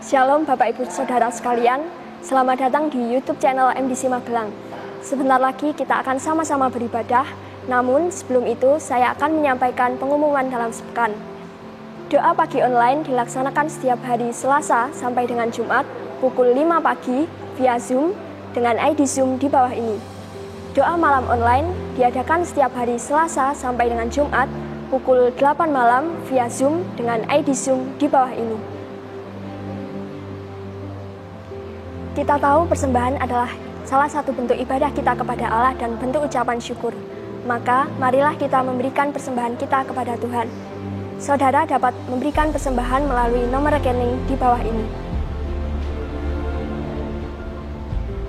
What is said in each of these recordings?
Shalom Bapak Ibu Saudara sekalian, selamat datang di YouTube channel MDC Magelang. Sebentar lagi kita akan sama-sama beribadah, namun sebelum itu saya akan menyampaikan pengumuman dalam sepekan. Doa pagi online dilaksanakan setiap hari Selasa sampai dengan Jumat pukul 5 pagi via Zoom dengan ID Zoom di bawah ini. Doa malam online diadakan setiap hari Selasa sampai dengan Jumat pukul 8 malam via Zoom dengan ID Zoom di bawah ini. Kita tahu persembahan adalah salah satu bentuk ibadah kita kepada Allah dan bentuk ucapan syukur. Maka marilah kita memberikan persembahan kita kepada Tuhan. Saudara dapat memberikan persembahan melalui nomor rekening di bawah ini.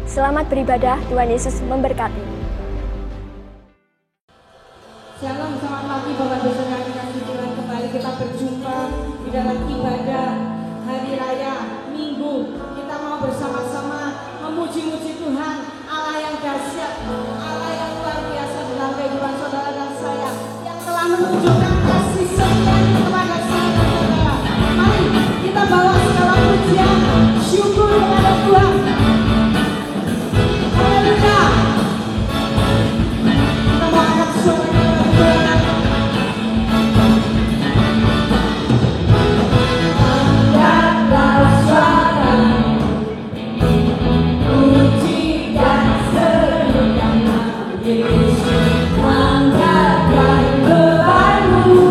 Selamat beribadah, Tuhan Yesus memberkati. Shalom, selamat pagi Bapak Ibu Saudara dikasih Tuhan. Kembali kita berjumpa di dalam ibadah Hari Raya Minggu. Kita mau bersama-sama memuji-muji Tuhan, Allah yang dahsyat, Allah yang luar biasa dalam kehidupan saudara dan saya, yang telah menunjukkan kasih setianya kepada saudara. Mari kita bawa segala pujian, syukur kepada Tuhan. Haleluya. Kita mau angkat suara kepada Tuhan. Angkatlah suara, puji dan serukan nama Yesus. Angkatkan bebanmu,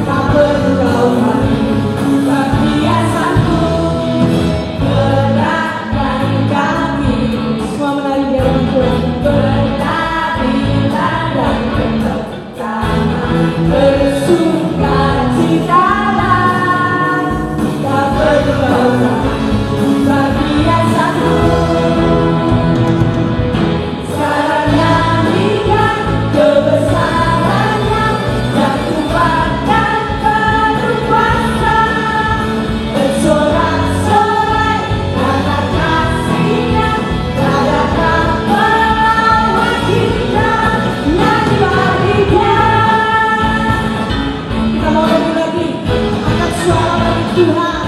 tak perlu kau lagi perhiasanmu. Gerakkan kaki, semua menari di hadapan Tuhan. Bernarilah dan bertepuk tangan, bersukacitalah, tak perlu kau lagi perhiasanmu. Sekarang nyanyikan kebesarannya, yang kuat dan penuh kuasa. Bersorak-sorai karena kasih-Nya, tak datang melawan kita. Nyanyi bagi Dia. Kita mau nyanyi lagi, angkat suara bagi Tuhan.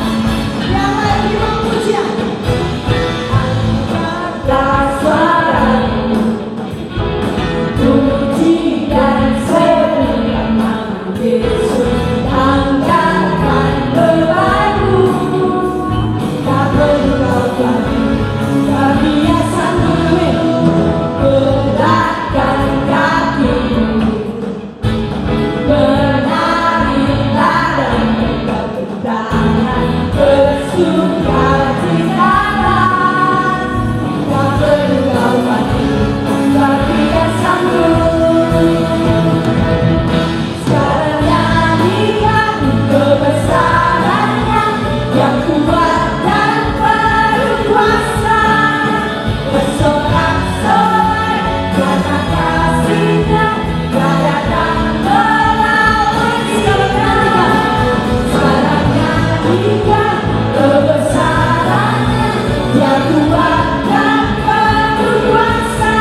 Yang lain di bawah pujian. Angkatlah suaramu, puji dan serukan nama Yesus. Angkatkan bebanmu, tak perlu kau lagi kebiasaanmu. Gerakkan kakimu, menarilah dan bertepuk tangan, bersukacitalah, tak perlu kau lagi kebiasaanmu. Sekarang nyanyikan kebesarannya, yang kuat dan penuh kuasa. Bersorak-sorai karena kasih-Nya, tak datang melawan kita. Sekarang nyanyikan kebesarannya, yang kuat dan penuh kuasa.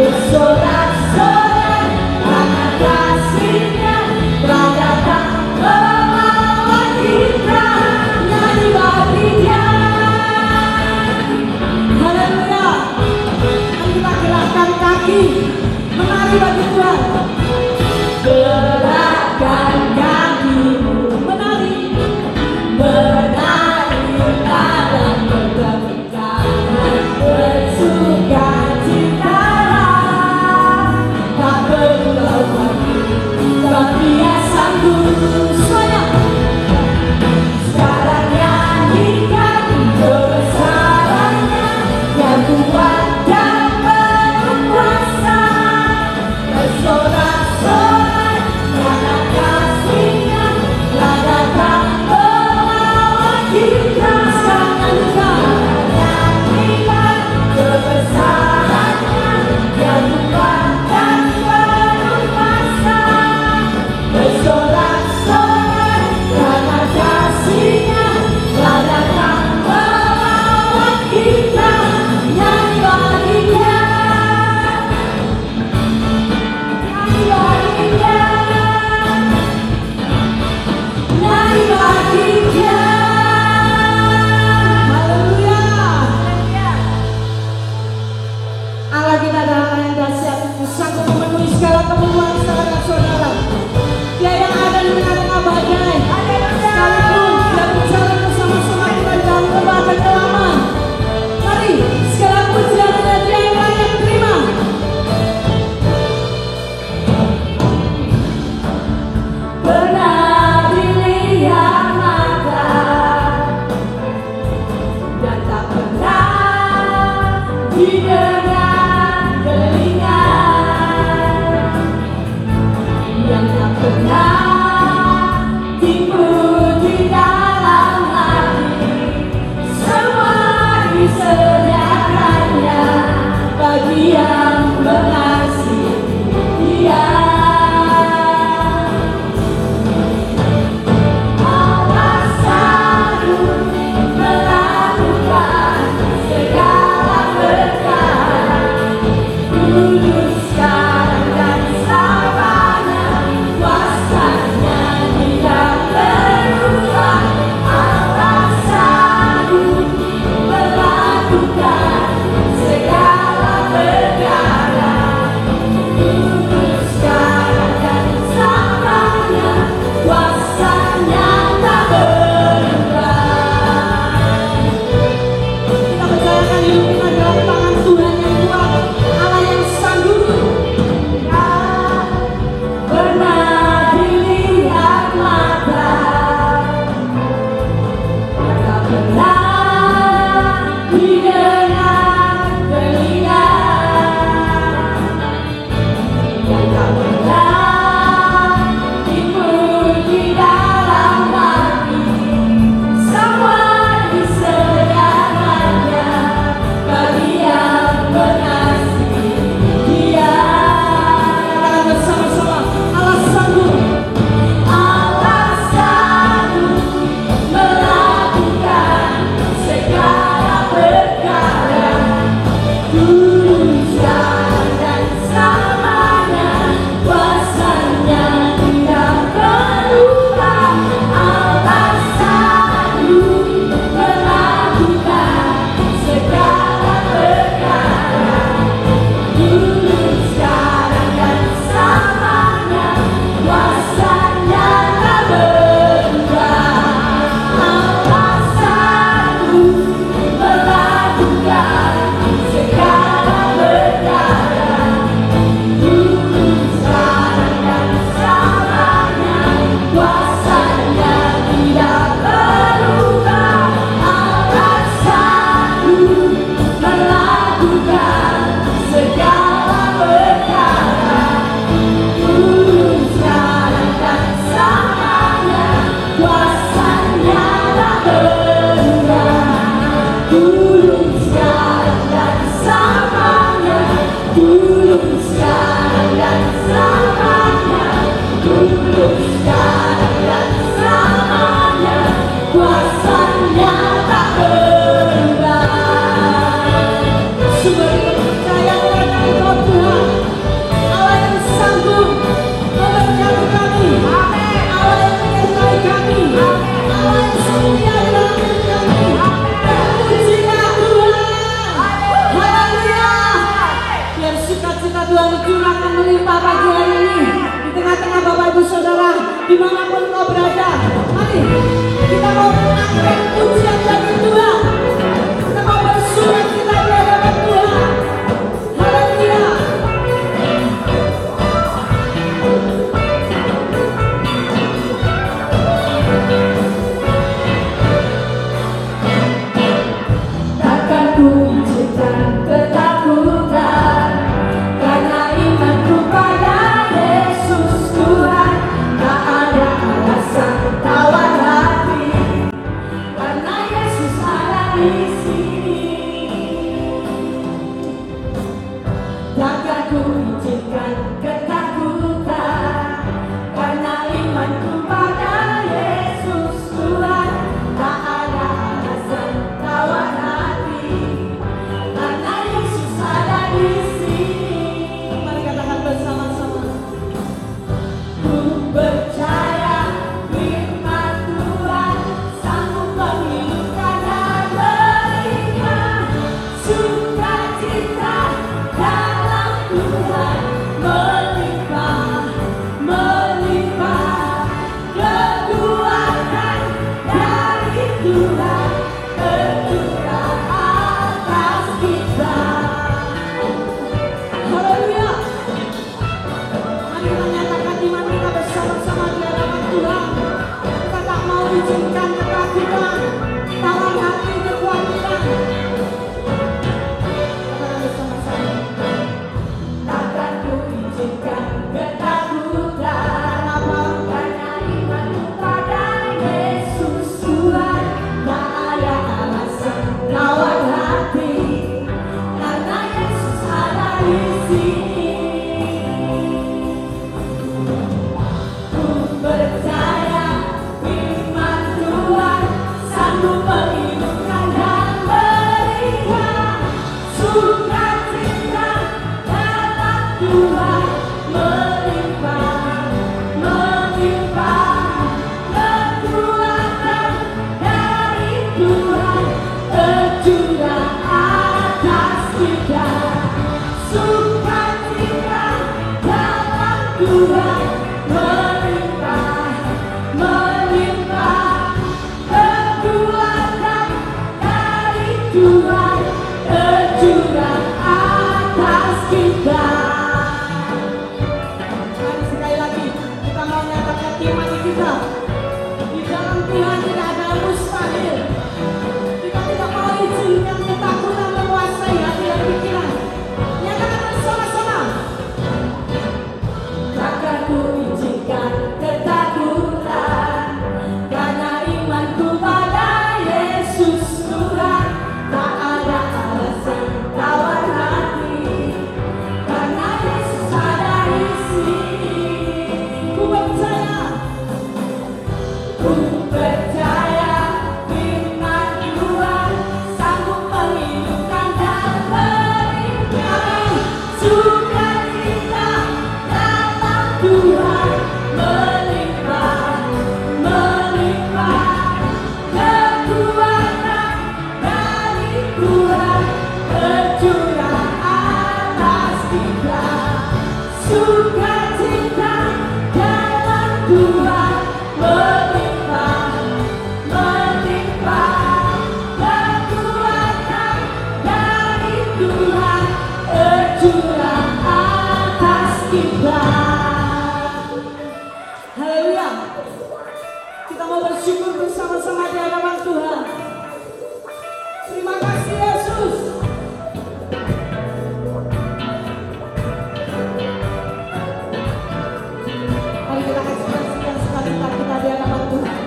Bersorak-sorai karena kasih-Nya, tak datang melawan kita. Nyanyi bagi Dia. Haleluya. Mari kita gerakkan kaki, menari bagi Tuhan. Gerakkan kakimu, menari, menarilah dan bertepuk tangan, bersukacitalah, tak perlu kau lagi kebiasaanmu. Semuanya. Sekarang nyanyikan kebesarannya, yang kuat dan penuh kuasa. Bersorak-sorai karena kasih-Nya, tak datang melawan kita. Sekarang nyanyikan kebesarannya, yang kuat dan penuh kuasa. Bersorak-sorai karena kasih-Nya, tak datang melawan kita. Nyanyi bagi Dia. Nyanyi bagi Dia. Nyanyi bagi Dia. pernah tipu di dalam hati, semua disediakannya bagi yang mengasihi Dia. Allah selalu melakukan segala perkara, dulu, sekarang, dan selamanya. Kuasanya tidak berubah. Allah selalu melakukan segala perkara, dulu, sekarang, dan selamanya. Kuasanya tak berubah. Kita percayakan hidup kita dalam tangan Tuhan yang kuat, Allah yang sanggup. Pernah dilihat mata, tak pernah didengar telinga, yang tak pernah tipu di dalam hati, semua disediakannya bagi yang mengasihi Dia. Katakan bersama-sama, Allah sanggup. Allah sanggup melakukan segala perkara, dulu, sekarang, dan selamanya. Kuasanya tidak berubah. Allah sanggup melakukan segala perkara, dulu, sekarang, dan selamanya. Kuasanya tak berubah. Allah sanggup melakukan segala perkara, dulu, sekarang, dan selamanya. Kuasanya tidak berubah. Allah sanggup melakukan segala perkara, dulu, sekarang, dan selamanya. Kuasanya tak berubah. Dulu, sekarang, dan selamanya. Dulu, sekarang, dan selamanya. Dulu, sekarang, dan selamanya. Kuasanya tak berubah. Sembari kita percaya kepada Engkau Tuhan, Allah yang sanggup memberkati kami, Allah yang menyertai kami, Allah yang setia dalam hidup kami. Terpujilah Tuhan. Haleluya. Biar sukacita Tuhan curahkan melimpah pagi hari ini di tengah-tengah Bapak Ibu Saudara. kuatkan iman kita. Di dalam Tuhan tidak ada mustahil. Kita tidak mau izinkan ketakutan menguasai hati dan pikiran. Nyatakan bersama-sama. Takkan ku izinkan ketakutan, karena imanku pada Yesus Tuhan. Tak ada alasan tawar hati, karena Yesus ada di sini. Ku percaya firman Tuhan sanggup menghidupkan dan berikan sukacita dalam Tuhan melimpah, melimpah kekuatan dari Tuhan tercurah atas kita. Sukacita dalam Tuhan melimpah, melimpah kekuatan dari Tuhan tercurah atas kita. Haleluya. Kita mau bersyukur bersama-sama di hadapan Tuhan. Terima kasih Yesus. Mari kita ekspresikan sukacita kita di hadapan Tuhan.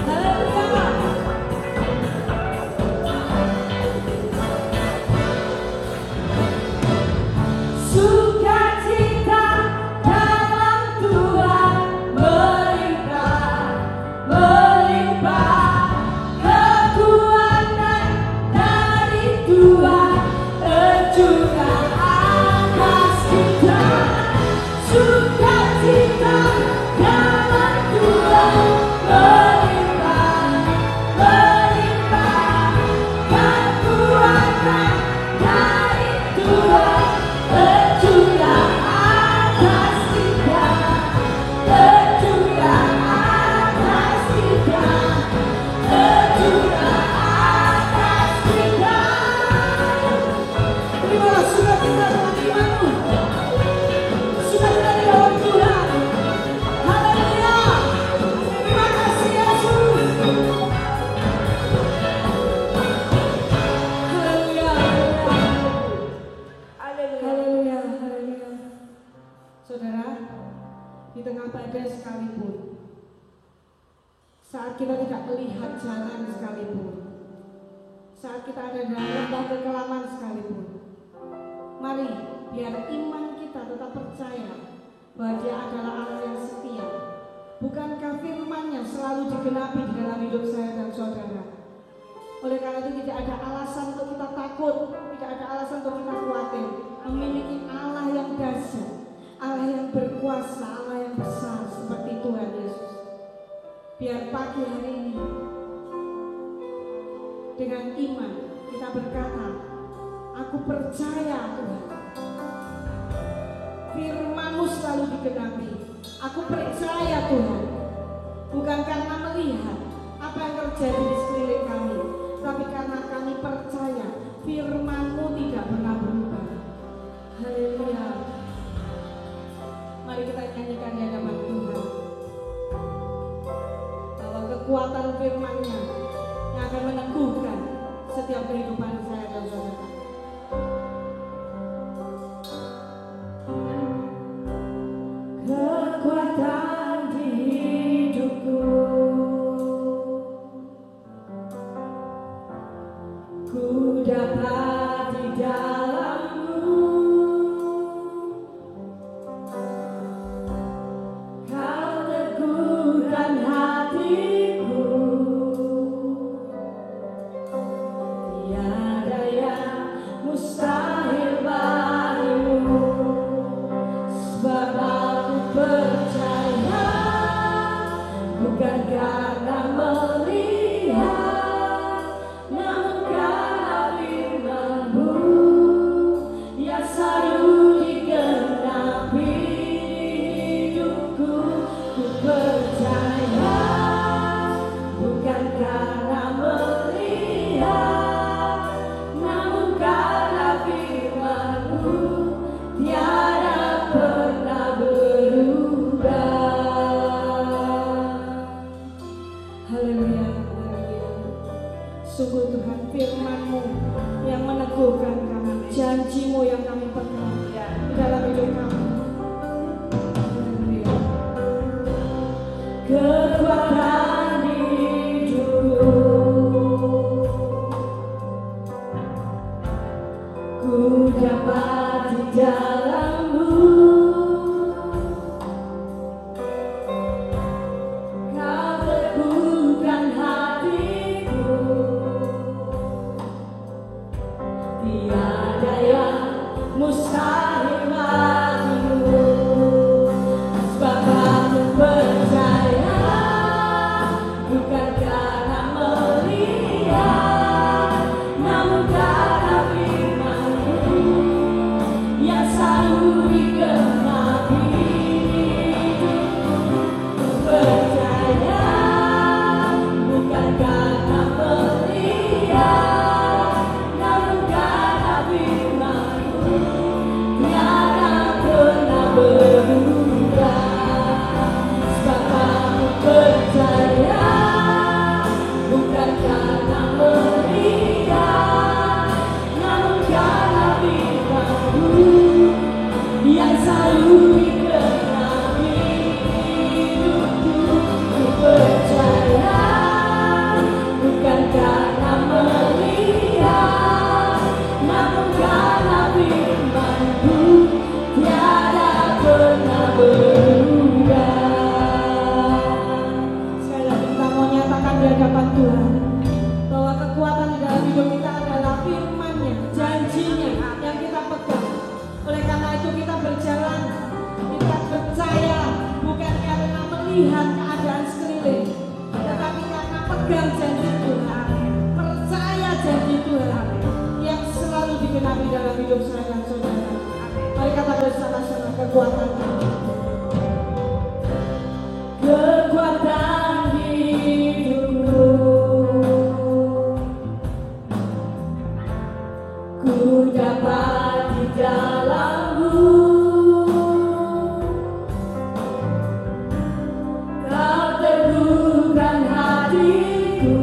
Haleluya. Sukacita dalam Tuhan melimpah, melimpah kekuatan dari Tuhan tercurah atas kita. Sukacita dalam Tuhan melimpah, melimpah kekuatan dari Tuhan tercurah atas kita, tercurah atas kita, tercurah atas kita. Terimalah sukacita dalam imanmu, sukacita di dalam Tuhan. Haleluya. Terima kasih Yesus. Haleluya. Haleluya, haleluya. Saudara, di tengah badai sekalipun, saat kita tidak melihat jalan sekalipun, saat kita ada dalam lembah kekelaman sekalipun, mari biar iman kita tetap percaya bahwa Dia adalah Allah yang setia. Bukankah firman-Nya selalu digenapi di dalam hidup saya dan saudara? Oleh karena itu tidak ada alasan untuk kita takut, tidak ada alasan untuk kita khawatir. Memiliki Allah yang dahsyat, Allah yang berkuasa, Allah yang besar seperti Tuhan Yesus. Biar pagi hari ini dengan iman kita berkata, aku percaya Tuhan, firman-Mu selalu digenapi. Aku percaya Tuhan, bukan karena melihat apa yang terjadi di sekeliling kami, tapi karena kami percaya firman-Mu tidak pernah berubah. Haleluya. Mari kita nyanyikan di hadapan Tuhan bahwa kekuatan firman-Nya yang akan meneguhkan setiap kehidupan saya dan saudara. Kekuatan di hidupku, ku dapat di janji-Mu yang kami pegang di dalam hidup kami. Kekuatan hidupku, ku dapat di dalam-Mu. Kau teguhkan hatiku, tiada yang mustahil bagimu. Sebab aku percaya, bukan karena melihat, namun karena firman-Mu yang selalu digenapi. Ku percaya, bukan karena melihat, namun karena firman-Mu tiada pernah berubah. Sebab aku percaya, bukan karena melihat, namun karena firman-Mu yang selalu digenapi hidupku. Ku percaya, bukan karena melihat, namun karena firman-Mu tiada pernah berubah. Sekali lagi kita mau nyatakan di hadapan Tuhan bahwa kekuatan di dalam hidup kita adalah firman-Nya, janji-Nya yang kita pegang. Oleh karena itu kita berjalan, kita percaya bukan karena melihat keadaan sekeliling, tetapi karena pegang janji Tuhan, percaya janji Tuhan yang selalu digenapi dalam hidup saya dan saudara. Mari kata bersama-sama kekuatan hidupku, ku dapat di dalam-Mu. Kau teguhkan hatiku,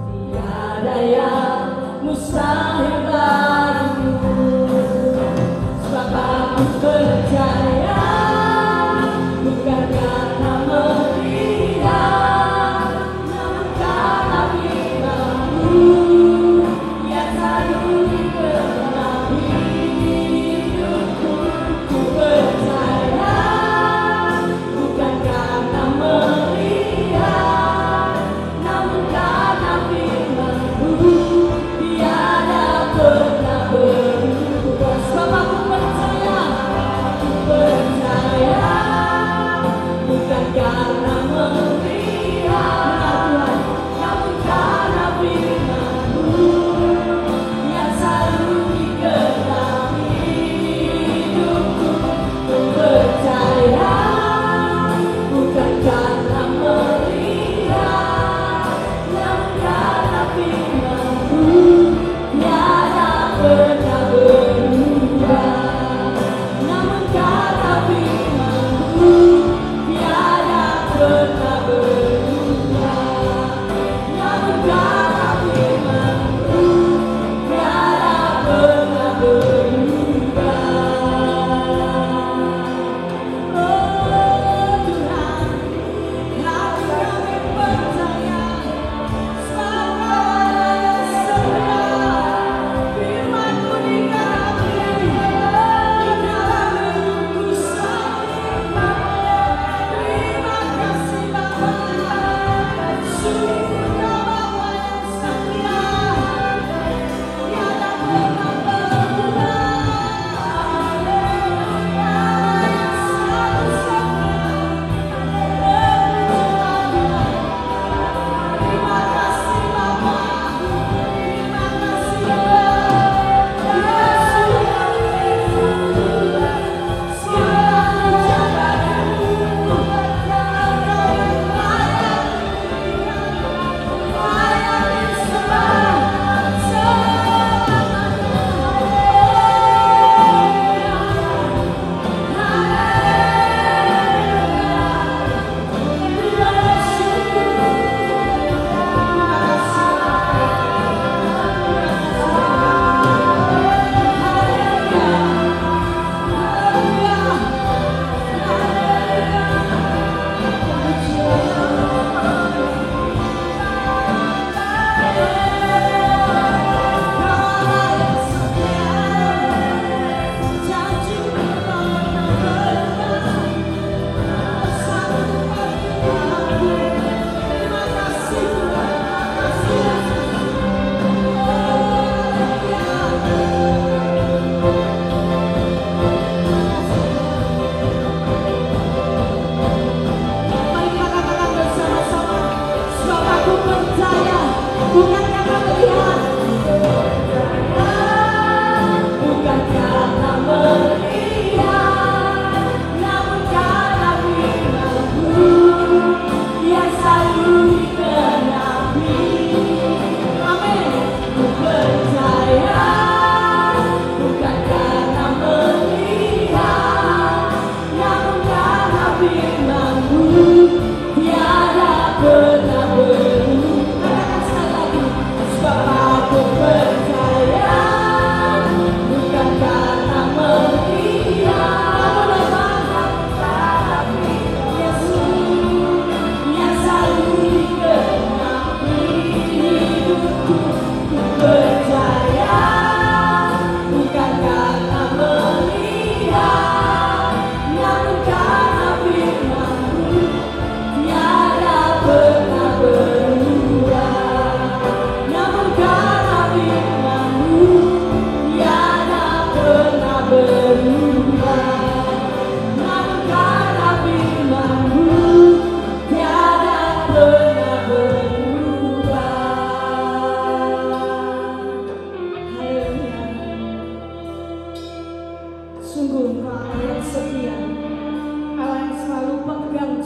tiada yang mustahil bagimu. Sebab aku percaya, bukan karena melihat, namun karena firman-Mu yang selalu digenapi hidupku. Ku percaya, bukan karena melihat, namun karena firman-Mu tiada pernah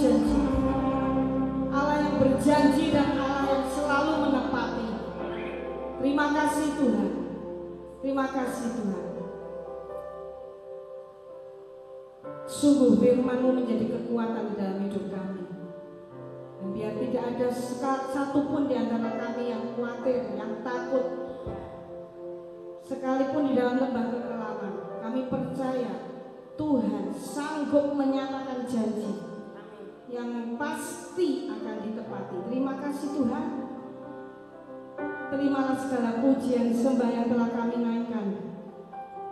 janji. Allah yang berjanji dan Allah yang selalu menepati. Terima kasih Tuhan. Terima kasih Tuhan. Sungguh firman-Mu menjadi kekuatan di dalam hidup kami. Dan biar tidak ada satupun di antara kami yang khawatir, yang takut, sekalipun di dalam lembah kekelaman, kami percaya Tuhan sanggup menyatakan janji yang pasti akan ditepati. Terima kasih Tuhan. Terimalah segala pujian sembah yang telah kami naikkan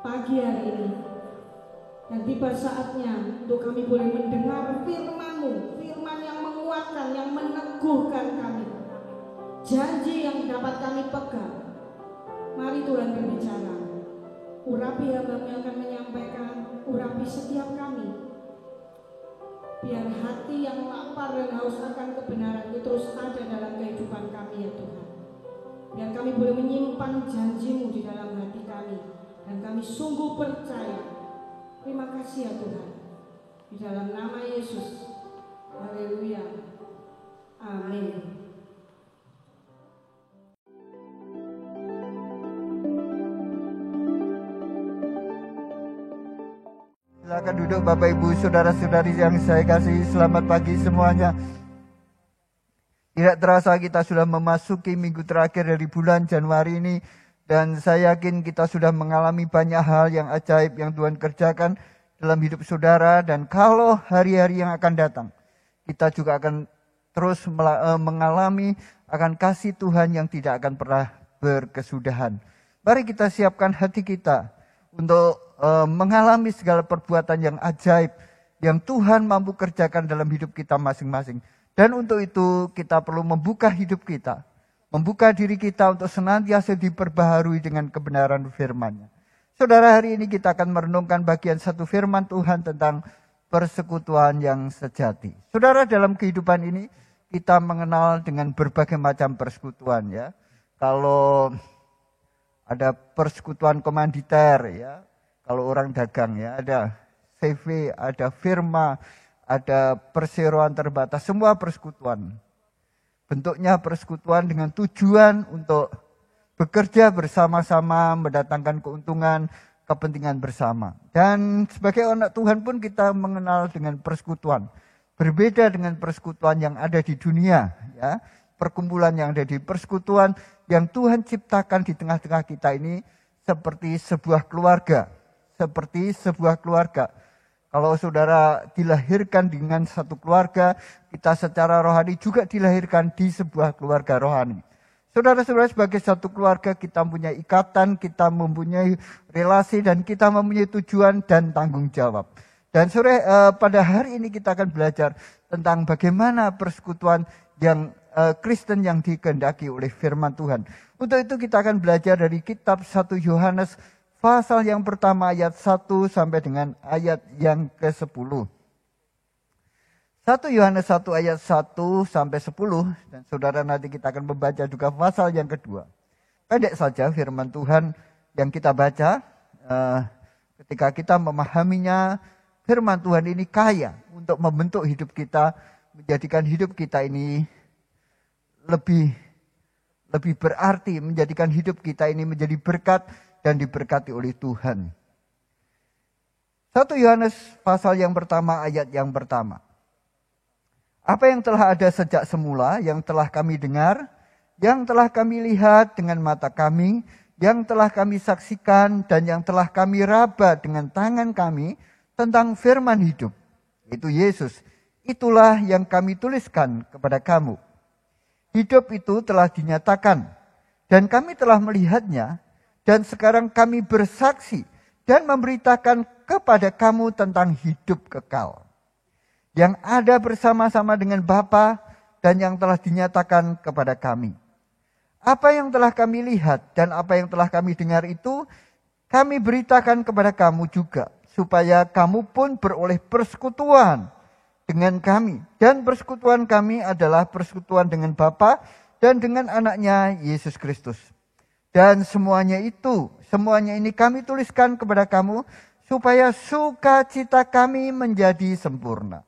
pagi hari ini. Dan tiba saatnya untuk kami boleh mendengar firman-Mu, firman yang menguatkan, yang meneguhkan kami. Janji yang dapat kami pegang. Mari Tuhan berbicara. Urapi hamba-Mu yang akan menyampaikan, urapi setiap kami. Biar hati yang lapar dan haus akan kebenaran itu terus ada dalam kehidupan kami ya Tuhan. Biar kami boleh menyimpan janji-Mu di dalam hati kami. Dan kami sungguh percaya. Terima kasih ya Tuhan. Di dalam nama Yesus. Haleluya. Amin. Silakan duduk Bapak Ibu saudara-saudari yang saya kasih. Selamat pagi semuanya. Tidak terasa kita sudah memasuki minggu terakhir dari bulan Januari ini. Dan saya yakin kita sudah mengalami banyak hal yang ajaib yang Tuhan kerjakan dalam hidup saudara. Dan kalau hari-hari yang akan datang, kita juga akan terus mengalami akan kasih Tuhan yang tidak akan pernah berkesudahan. Mari kita siapkan hati kita untuk mengalami segala perbuatan yang ajaib yang Tuhan mampu kerjakan dalam hidup kita masing-masing. Dan untuk itu kita perlu membuka hidup kita. Membuka diri kita untuk senantiasa diperbaharui dengan kebenaran firman-Nya. Saudara, hari ini kita akan merenungkan bagian satu firman Tuhan tentang persekutuan yang sejati. Saudara, dalam kehidupan ini kita mengenal dengan berbagai macam persekutuan ya. Kalau ada persekutuan komanditer ya, kalau orang dagang ya, ada CV, ada firma, ada perseroan terbatas, semua persekutuan. Bentuknya persekutuan dengan tujuan untuk bekerja bersama-sama, mendatangkan keuntungan, kepentingan bersama. Dan sebagai anak Tuhan pun kita mengenal dengan persekutuan. Berbeda dengan persekutuan yang ada di dunia. Ya. Perkumpulan yang ada di persekutuan yang Tuhan ciptakan di tengah-tengah kita ini seperti sebuah keluarga. Seperti sebuah keluarga. Kalau saudara dilahirkan dengan satu keluarga, kita secara rohani juga dilahirkan di sebuah keluarga rohani. Saudara-saudara, sebagai satu keluarga kita mempunyai ikatan, kita mempunyai relasi, dan kita mempunyai tujuan dan tanggung jawab. Dan pada hari ini kita akan belajar tentang bagaimana persekutuan yang Kristen yang dikehendaki oleh firman Tuhan. Untuk itu kita akan belajar dari kitab 1 Yohanes pasal yang pertama ayat 1 sampai dengan ayat yang ke-10. 1 Yohanes 1 ayat 1 sampai 10. Dan saudara, nanti kita akan membaca juga pasal yang kedua. Pendek saja firman Tuhan yang kita baca. Ketika kita memahaminya, firman Tuhan ini kaya untuk membentuk hidup kita. Menjadikan hidup kita ini lebih berarti. Menjadikan hidup kita ini menjadi berkat dan diberkati oleh Tuhan. 1 Yohanes pasal yang pertama ayat yang pertama. Apa yang telah ada sejak semula, yang telah kami dengar, yang telah kami lihat dengan mata kami, yang telah kami saksikan dan yang telah kami raba dengan tangan kami tentang firman hidup, yaitu Yesus. Itulah yang kami tuliskan kepada kamu. Hidup itu telah dinyatakan dan kami telah melihatnya. Dan sekarang kami bersaksi dan memberitakan kepada kamu tentang hidup kekal. Yang ada bersama-sama dengan Bapa dan yang telah dinyatakan kepada kami. Apa yang telah kami lihat dan apa yang telah kami dengar itu kami beritakan kepada kamu juga. Supaya kamu pun beroleh persekutuan dengan kami. Dan persekutuan kami adalah persekutuan dengan Bapa dan dengan anaknya Yesus Kristus. Dan semuanya ini kami tuliskan kepada kamu supaya sukacita kami menjadi sempurna.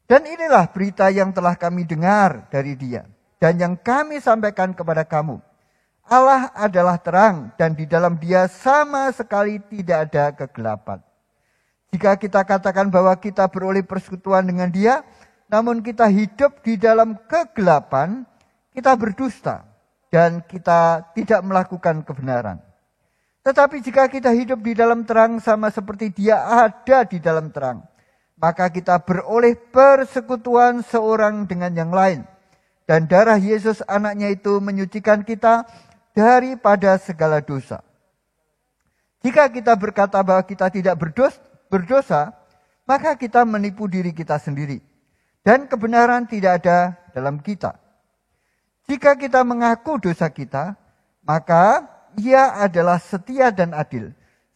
Dan inilah berita yang telah kami dengar dari Dia dan yang kami sampaikan kepada kamu. Allah adalah terang dan di dalam Dia sama sekali tidak ada kegelapan. Jika kita katakan bahwa kita beroleh persekutuan dengan Dia, namun kita hidup di dalam kegelapan, kita berdusta dan kita tidak melakukan kebenaran. Tetapi jika kita hidup di dalam terang sama seperti Dia ada di dalam terang, maka kita beroleh persekutuan seorang dengan yang lain. Dan darah Yesus anaknya itu menyucikan kita daripada segala dosa. Jika kita berkata bahwa kita tidak berdosa, maka kita menipu diri kita sendiri. Dan kebenaran tidak ada dalam kita. Jika kita mengaku dosa kita, maka Ia adalah setia dan adil.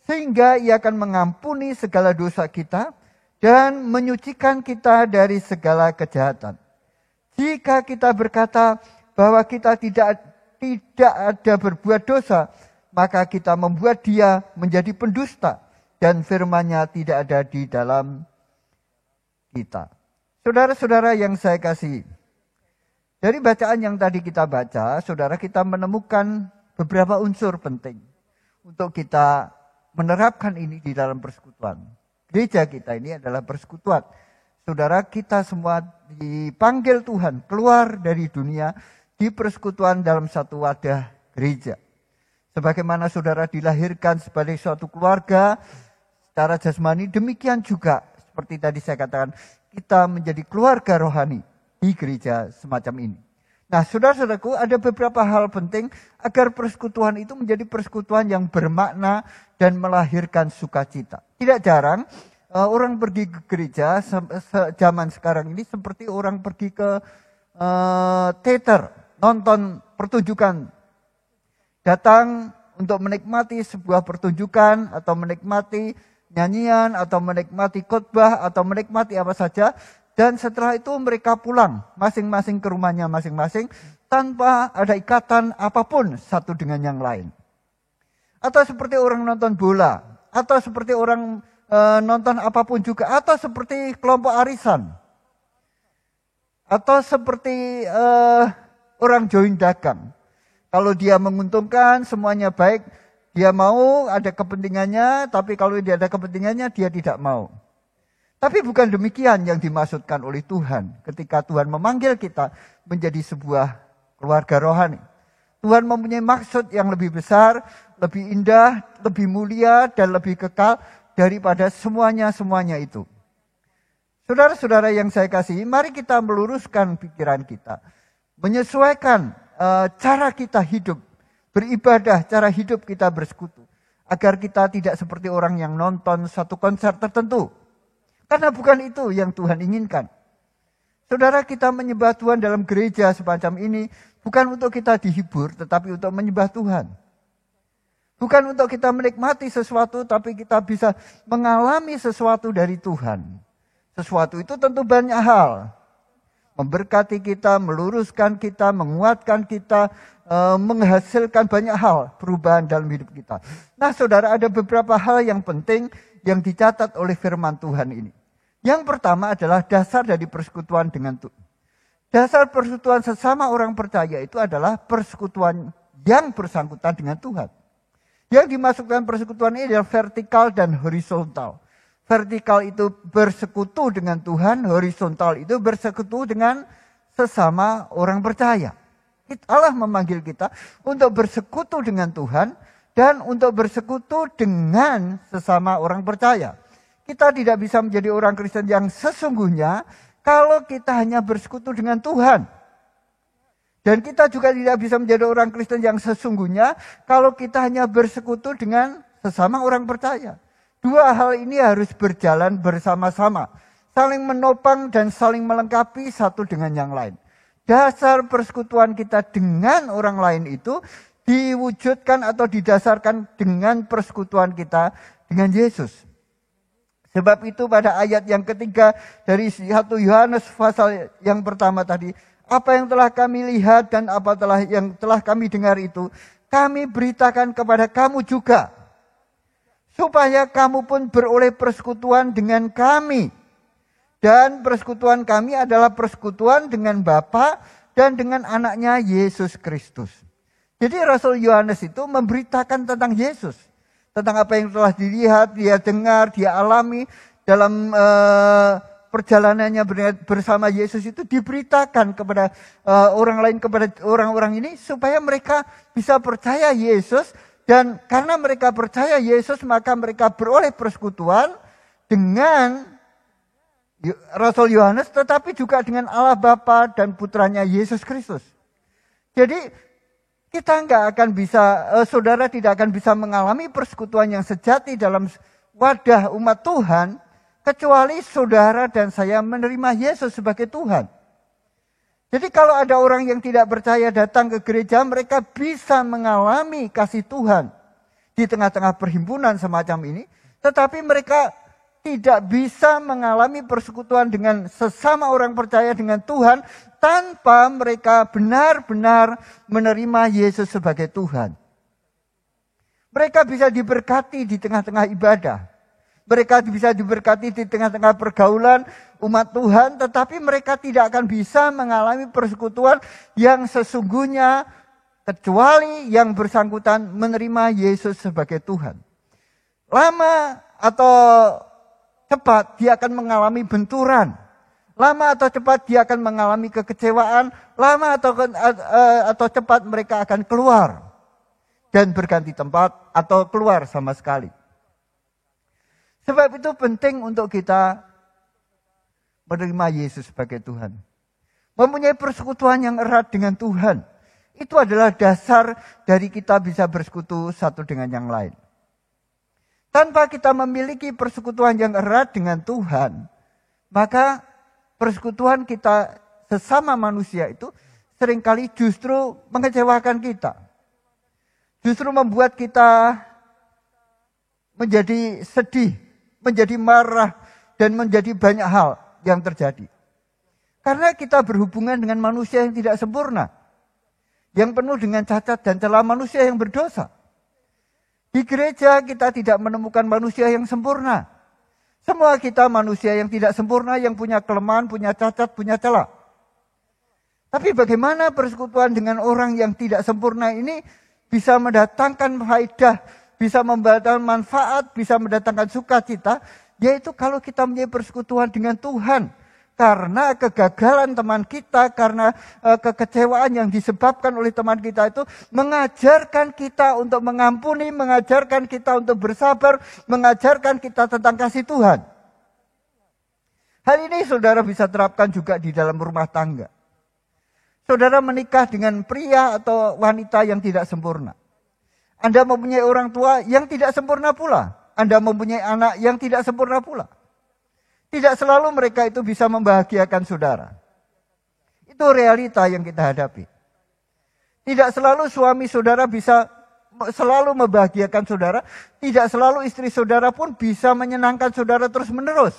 Sehingga Ia akan mengampuni segala dosa kita dan menyucikan kita dari segala kejahatan. Jika kita berkata bahwa kita tidak ada berbuat dosa, maka kita membuat Dia menjadi pendusta dan firman-Nya tidak ada di dalam kita. Saudara-saudara yang saya kasihi, dari bacaan yang tadi kita baca, saudara, kita menemukan beberapa unsur penting untuk kita menerapkan ini di dalam persekutuan. Gereja kita ini adalah persekutuan. Saudara, kita semua dipanggil Tuhan keluar dari dunia di persekutuan dalam satu wadah gereja. Sebagaimana saudara dilahirkan sebagai suatu keluarga secara jasmani, demikian juga seperti tadi saya katakan, kita menjadi keluarga rohani di gereja semacam ini. Nah, saudara-saudaraku, ada beberapa hal penting agar persekutuan itu menjadi persekutuan yang bermakna dan melahirkan sukacita. Tidak jarang orang pergi ke gereja zaman sekarang ini seperti orang pergi ke teater, nonton pertunjukan. Datang untuk menikmati sebuah pertunjukan atau menikmati nyanyian atau menikmati khotbah atau menikmati apa saja. Dan setelah itu mereka pulang masing-masing ke rumahnya masing-masing tanpa ada ikatan apapun satu dengan yang lain. Atau seperti orang nonton bola, atau seperti orang nonton apapun juga, atau seperti kelompok arisan. Atau seperti orang join dagang. Kalau dia menguntungkan semuanya baik, dia mau ada kepentingannya, tapi kalau dia ada kepentingannya dia tidak mau. Tapi bukan demikian yang dimaksudkan oleh Tuhan ketika Tuhan memanggil kita menjadi sebuah keluarga rohani. Tuhan mempunyai maksud yang lebih besar, lebih indah, lebih mulia, dan lebih kekal daripada semuanya itu. Saudara-saudara yang saya kasihi, mari kita meluruskan pikiran kita. Menyesuaikan cara kita hidup, beribadah, cara hidup kita bersekutu. Agar kita tidak seperti orang yang nonton satu konser tertentu. Karena bukan itu yang Tuhan inginkan. Saudara, kita menyembah Tuhan dalam gereja semacam ini bukan untuk kita dihibur, tetapi untuk menyembah Tuhan. Bukan untuk kita menikmati sesuatu, tapi kita bisa mengalami sesuatu dari Tuhan. Sesuatu itu tentu banyak hal. Memberkati kita, meluruskan kita, menguatkan kita, menghasilkan banyak hal perubahan dalam hidup kita. Nah, saudara, ada beberapa hal yang penting yang dicatat oleh firman Tuhan ini. Yang pertama adalah dasar dari persekutuan dengan Tuhan. Dasar persekutuan sesama orang percaya itu adalah persekutuan yang bersangkutan dengan Tuhan. Yang dimasukkan persekutuan ini adalah vertikal dan horizontal. Vertikal itu bersekutu dengan Tuhan, horizontal itu bersekutu dengan sesama orang percaya. Allah memanggil kita untuk bersekutu dengan Tuhan dan untuk bersekutu dengan sesama orang percaya. Kita tidak bisa menjadi orang Kristen yang sesungguhnya kalau kita hanya bersekutu dengan Tuhan. Dan kita juga tidak bisa menjadi orang Kristen yang sesungguhnya kalau kita hanya bersekutu dengan sesama orang percaya. Dua hal ini harus berjalan bersama-sama. Saling menopang dan saling melengkapi satu dengan yang lain. Dasar persekutuan kita dengan orang lain itu diwujudkan atau didasarkan dengan persekutuan kita dengan Yesus. Sebab itu pada ayat yang ketiga dari 1 Yohanes pasal yang pertama tadi, apa yang telah kami lihat dan apa yang telah kami dengar itu, kami beritakan kepada kamu juga. Supaya kamu pun beroleh persekutuan dengan kami. Dan persekutuan kami adalah persekutuan dengan Bapa dan dengan anaknya Yesus Kristus. Jadi Rasul Yohanes itu memberitakan tentang Yesus. Tentang apa yang telah dilihat, dia dengar, dia alami dalam perjalanannya bersama Yesus itu diberitakan kepada orang lain, kepada orang-orang ini supaya mereka bisa percaya Yesus. Dan karena mereka percaya Yesus maka mereka beroleh persekutuan dengan Rasul Yohanes, tetapi juga dengan Allah Bapa dan putranya Yesus Kristus. Jadi kita nggak akan bisa, saudara tidak akan bisa mengalami persekutuan yang sejati dalam wadah umat Tuhan, kecuali saudara dan saya menerima Yesus sebagai Tuhan. Jadi kalau ada orang yang tidak percaya datang ke gereja, mereka bisa mengalami kasih Tuhan di tengah-tengah perhimpunan semacam ini, tetapi mereka tidak bisa mengalami persekutuan dengan sesama orang percaya dengan Tuhan tanpa mereka benar-benar menerima Yesus sebagai Tuhan. Mereka bisa diberkati di tengah-tengah ibadah. Mereka bisa diberkati di tengah-tengah pergaulan umat Tuhan, tetapi mereka tidak akan bisa mengalami persekutuan yang sesungguhnya kecuali yang bersangkutan menerima Yesus sebagai Tuhan. Lama atau cepat dia akan mengalami benturan. Lama atau cepat dia akan mengalami kekecewaan. Lama atau cepat mereka akan keluar dan berganti tempat atau keluar sama sekali. Sebab itu penting untuk kita menerima Yesus sebagai Tuhan. Mempunyai persekutuan yang erat dengan Tuhan. Itu adalah dasar dari kita bisa bersekutu satu dengan yang lain. Tanpa kita memiliki persekutuan yang erat dengan Tuhan, maka persekutuan kita sesama manusia itu seringkali justru mengecewakan kita. Justru membuat kita menjadi sedih, menjadi marah, dan menjadi banyak hal yang terjadi. Karena kita berhubungan dengan manusia yang tidak sempurna, yang penuh dengan cacat dan celah manusia yang berdosa. Di gereja kita tidak menemukan manusia yang sempurna. Semua kita manusia yang tidak sempurna, yang punya kelemahan, punya cacat, punya celah. Tapi bagaimana persekutuan dengan orang yang tidak sempurna ini bisa mendatangkan faedah, bisa membatalkan manfaat, bisa mendatangkan sukacita, yaitu kalau kita mempunyai persekutuan dengan Tuhan. Karena kegagalan teman kita, karena kekecewaan yang disebabkan oleh teman kita itu mengajarkan kita untuk mengampuni, mengajarkan kita untuk bersabar, mengajarkan kita tentang kasih Tuhan. Hal ini saudara bisa terapkan juga di dalam rumah tangga. Saudara menikah dengan pria atau wanita yang tidak sempurna. Anda mempunyai orang tua yang tidak sempurna pula. Anda mempunyai anak yang tidak sempurna pula. Tidak selalu mereka itu bisa membahagiakan saudara. Itu realita yang kita hadapi. Tidak selalu suami saudara bisa selalu membahagiakan saudara. Tidak selalu istri saudara pun bisa menyenangkan saudara terus menerus.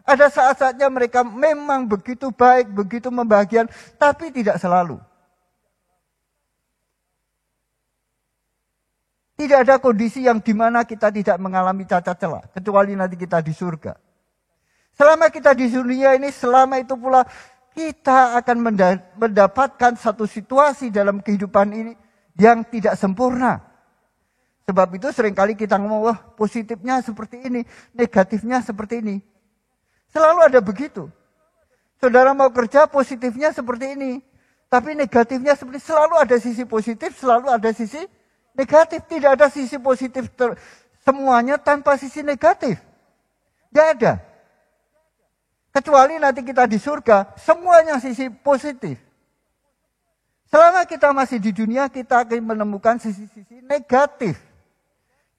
Ada saat-saatnya mereka memang begitu baik, begitu membahagiakan, tapi tidak selalu. Tidak ada kondisi yang dimana kita tidak mengalami cacat celah, kecuali nanti kita di surga. Selama kita di dunia ini, selama itu pula kita akan mendapatkan satu situasi dalam kehidupan ini yang tidak sempurna. Sebab itu seringkali kita ngomong, wah positifnya seperti ini, negatifnya seperti ini. Selalu ada begitu. Saudara mau kerja positifnya seperti ini, tapi negatifnya seperti selalu ada sisi positif, selalu ada sisi negatif. Tidak ada sisi positif semuanya tanpa sisi negatif. Tidak ada. Kecuali nanti kita di surga, semuanya sisi positif. Selama kita masih di dunia, kita akan menemukan sisi-sisi negatif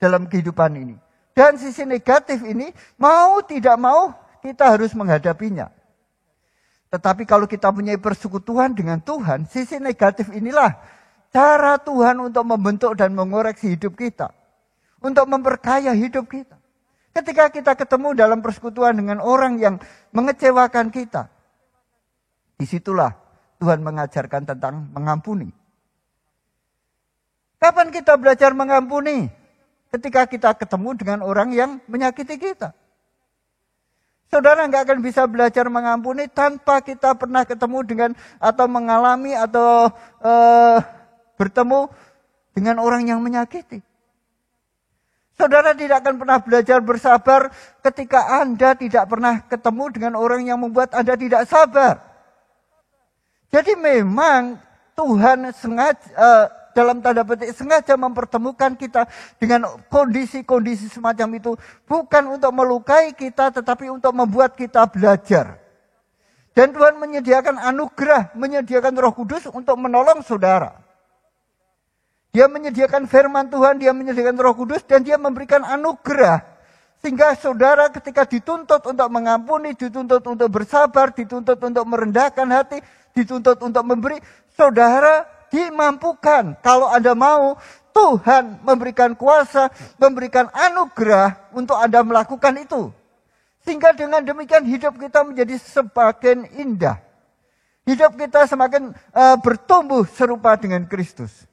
dalam kehidupan ini. Dan sisi negatif ini, mau tidak mau, kita harus menghadapinya. Tetapi kalau kita punya persekutuan dengan Tuhan, sisi negatif inilah cara Tuhan untuk membentuk dan mengoreksi hidup kita. Untuk memperkaya hidup kita. Ketika kita ketemu dalam persekutuan dengan orang yang mengecewakan kita, disitulah Tuhan mengajarkan tentang mengampuni. Kapan kita belajar mengampuni? Ketika kita ketemu dengan orang yang menyakiti kita. Saudara nggak akan bisa belajar mengampuni tanpa kita pernah ketemu dengan atau mengalami atau bertemu dengan orang yang menyakiti. Saudara tidak akan pernah belajar bersabar ketika Anda tidak pernah ketemu dengan orang yang membuat Anda tidak sabar. Jadi memang Tuhan sengaja dalam tanda petik sengaja mempertemukan kita dengan kondisi-kondisi semacam itu. Bukan untuk melukai kita, tetapi untuk membuat kita belajar. Dan Tuhan menyediakan anugerah, menyediakan Roh Kudus untuk menolong saudara. Dia menyediakan firman Tuhan, dia menyediakan Roh Kudus, dan dia memberikan anugerah. Sehingga saudara ketika dituntut untuk mengampuni, dituntut untuk bersabar, dituntut untuk merendahkan hati, dituntut untuk memberi, saudara dimampukan. Kalau Anda mau, Tuhan memberikan kuasa, memberikan anugerah untuk Anda melakukan itu. Sehingga dengan demikian hidup kita menjadi semakin indah. Hidup kita semakin bertumbuh serupa dengan Kristus.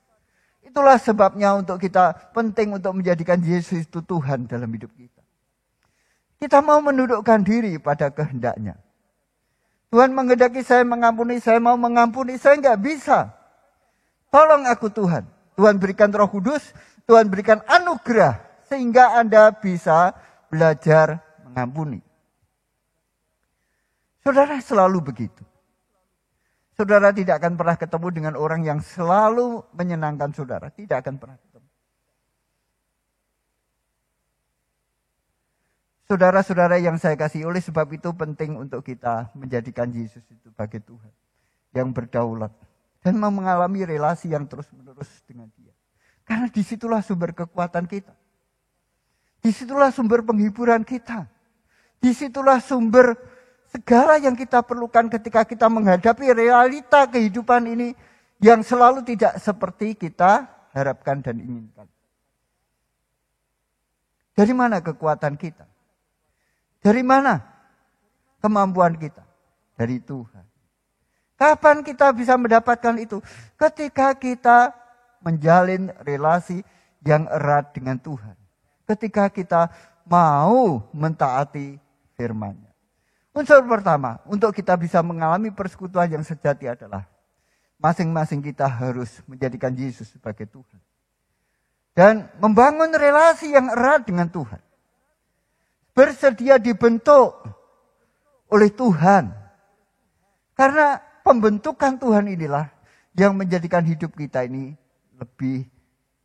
Itulah sebabnya untuk kita penting untuk menjadikan Yesus itu Tuhan dalam hidup kita. Kita mau menundukkan diri pada kehendaknya. Tuhan menghendaki saya mengampuni, saya mau mengampuni, saya enggak bisa. Tolong aku Tuhan. Tuhan berikan Roh Kudus, Tuhan berikan anugerah sehingga Anda bisa belajar mengampuni. Saudara selalu begitu. Saudara tidak akan pernah ketemu dengan orang yang selalu menyenangkan saudara. Tidak akan pernah ketemu. Saudara-saudara yang saya kasih, oleh sebab itu penting untuk kita menjadikan Yesus itu sebagai Tuhan yang berdaulat. Dan mengalami relasi yang terus-menerus dengan dia. Karena disitulah sumber kekuatan kita. Disitulah sumber penghiburan kita. Disitulah sumber segala yang kita perlukan ketika kita menghadapi realita kehidupan ini yang selalu tidak seperti kita harapkan dan inginkan. Dari mana kekuatan kita? Dari mana kemampuan kita? Dari Tuhan. Kapan kita bisa mendapatkan itu? Ketika kita menjalin relasi yang erat dengan Tuhan. Ketika kita mau mentaati firman-Nya. Unsur pertama, untuk kita bisa mengalami persekutuan yang sejati adalah masing-masing kita harus menjadikan Yesus sebagai Tuhan. Dan membangun relasi yang erat dengan Tuhan. Bersedia dibentuk oleh Tuhan. Karena pembentukan Tuhan inilah yang menjadikan hidup kita ini lebih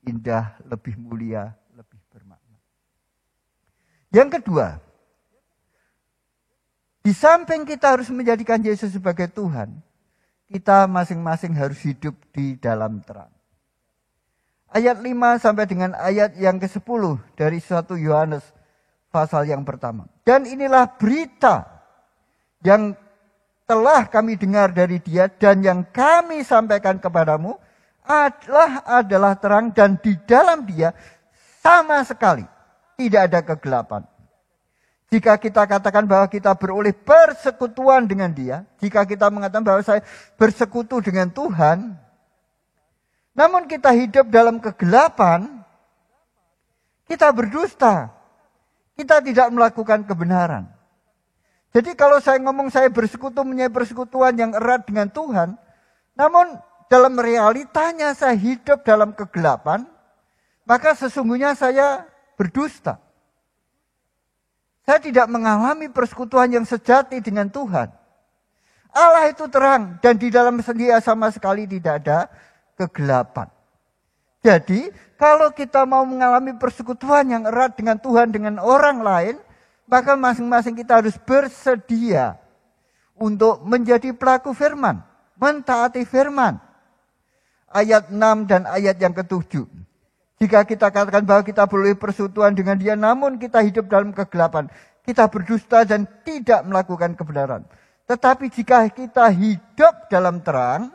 indah, lebih mulia, lebih bermakna. Yang kedua, di samping kita harus menjadikan Yesus sebagai Tuhan, kita masing-masing harus hidup di dalam terang. Ayat 5 sampai dengan ayat yang ke-10 dari 1 Yohanes pasal yang pertama. Dan inilah berita yang telah kami dengar dari Dia dan yang kami sampaikan kepadamu adalah terang, dan di dalam Dia sama sekali tidak ada kegelapan. Jika kita katakan bahwa kita beroleh persekutuan dengan Dia, jika kita mengatakan bahwa saya bersekutu dengan Tuhan, namun kita hidup dalam kegelapan, kita berdusta. Kita tidak melakukan kebenaran. Jadi kalau saya ngomong saya bersekutu, punya persekutuan yang erat dengan Tuhan, namun dalam realitanya saya hidup dalam kegelapan, maka sesungguhnya saya berdusta. Saya tidak mengalami persekutuan yang sejati dengan Tuhan. Allah itu terang dan di dalam Dia sama sekali tidak ada kegelapan. Jadi kalau kita mau mengalami persekutuan yang erat dengan Tuhan dengan orang lain, maka masing-masing kita harus bersedia untuk menjadi pelaku firman, mentaati firman. Ayat 6 dan ayat yang ke-7. Jika kita katakan bahwa kita boleh persekutuan dengan Dia, namun kita hidup dalam kegelapan, kita berdusta dan tidak melakukan kebenaran. Tetapi jika kita hidup dalam terang,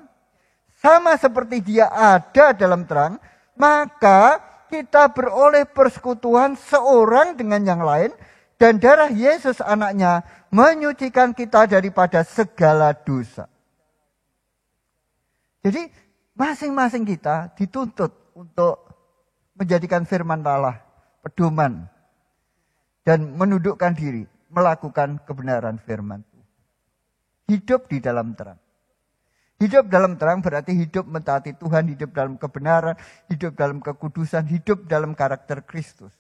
sama seperti Dia ada dalam terang, maka kita beroleh persekutuan seorang dengan yang lain, dan darah Yesus anaknya menyucikan kita daripada segala dosa. Jadi masing-masing kita dituntut untuk menjadikan firman Allah pedoman dan menundukkan diri melakukan kebenaran firman Tuhan. Hidup di dalam terang. Hidup dalam terang berarti hidup mentaati Tuhan, hidup dalam kebenaran, hidup dalam kekudusan, hidup dalam karakter Kristus.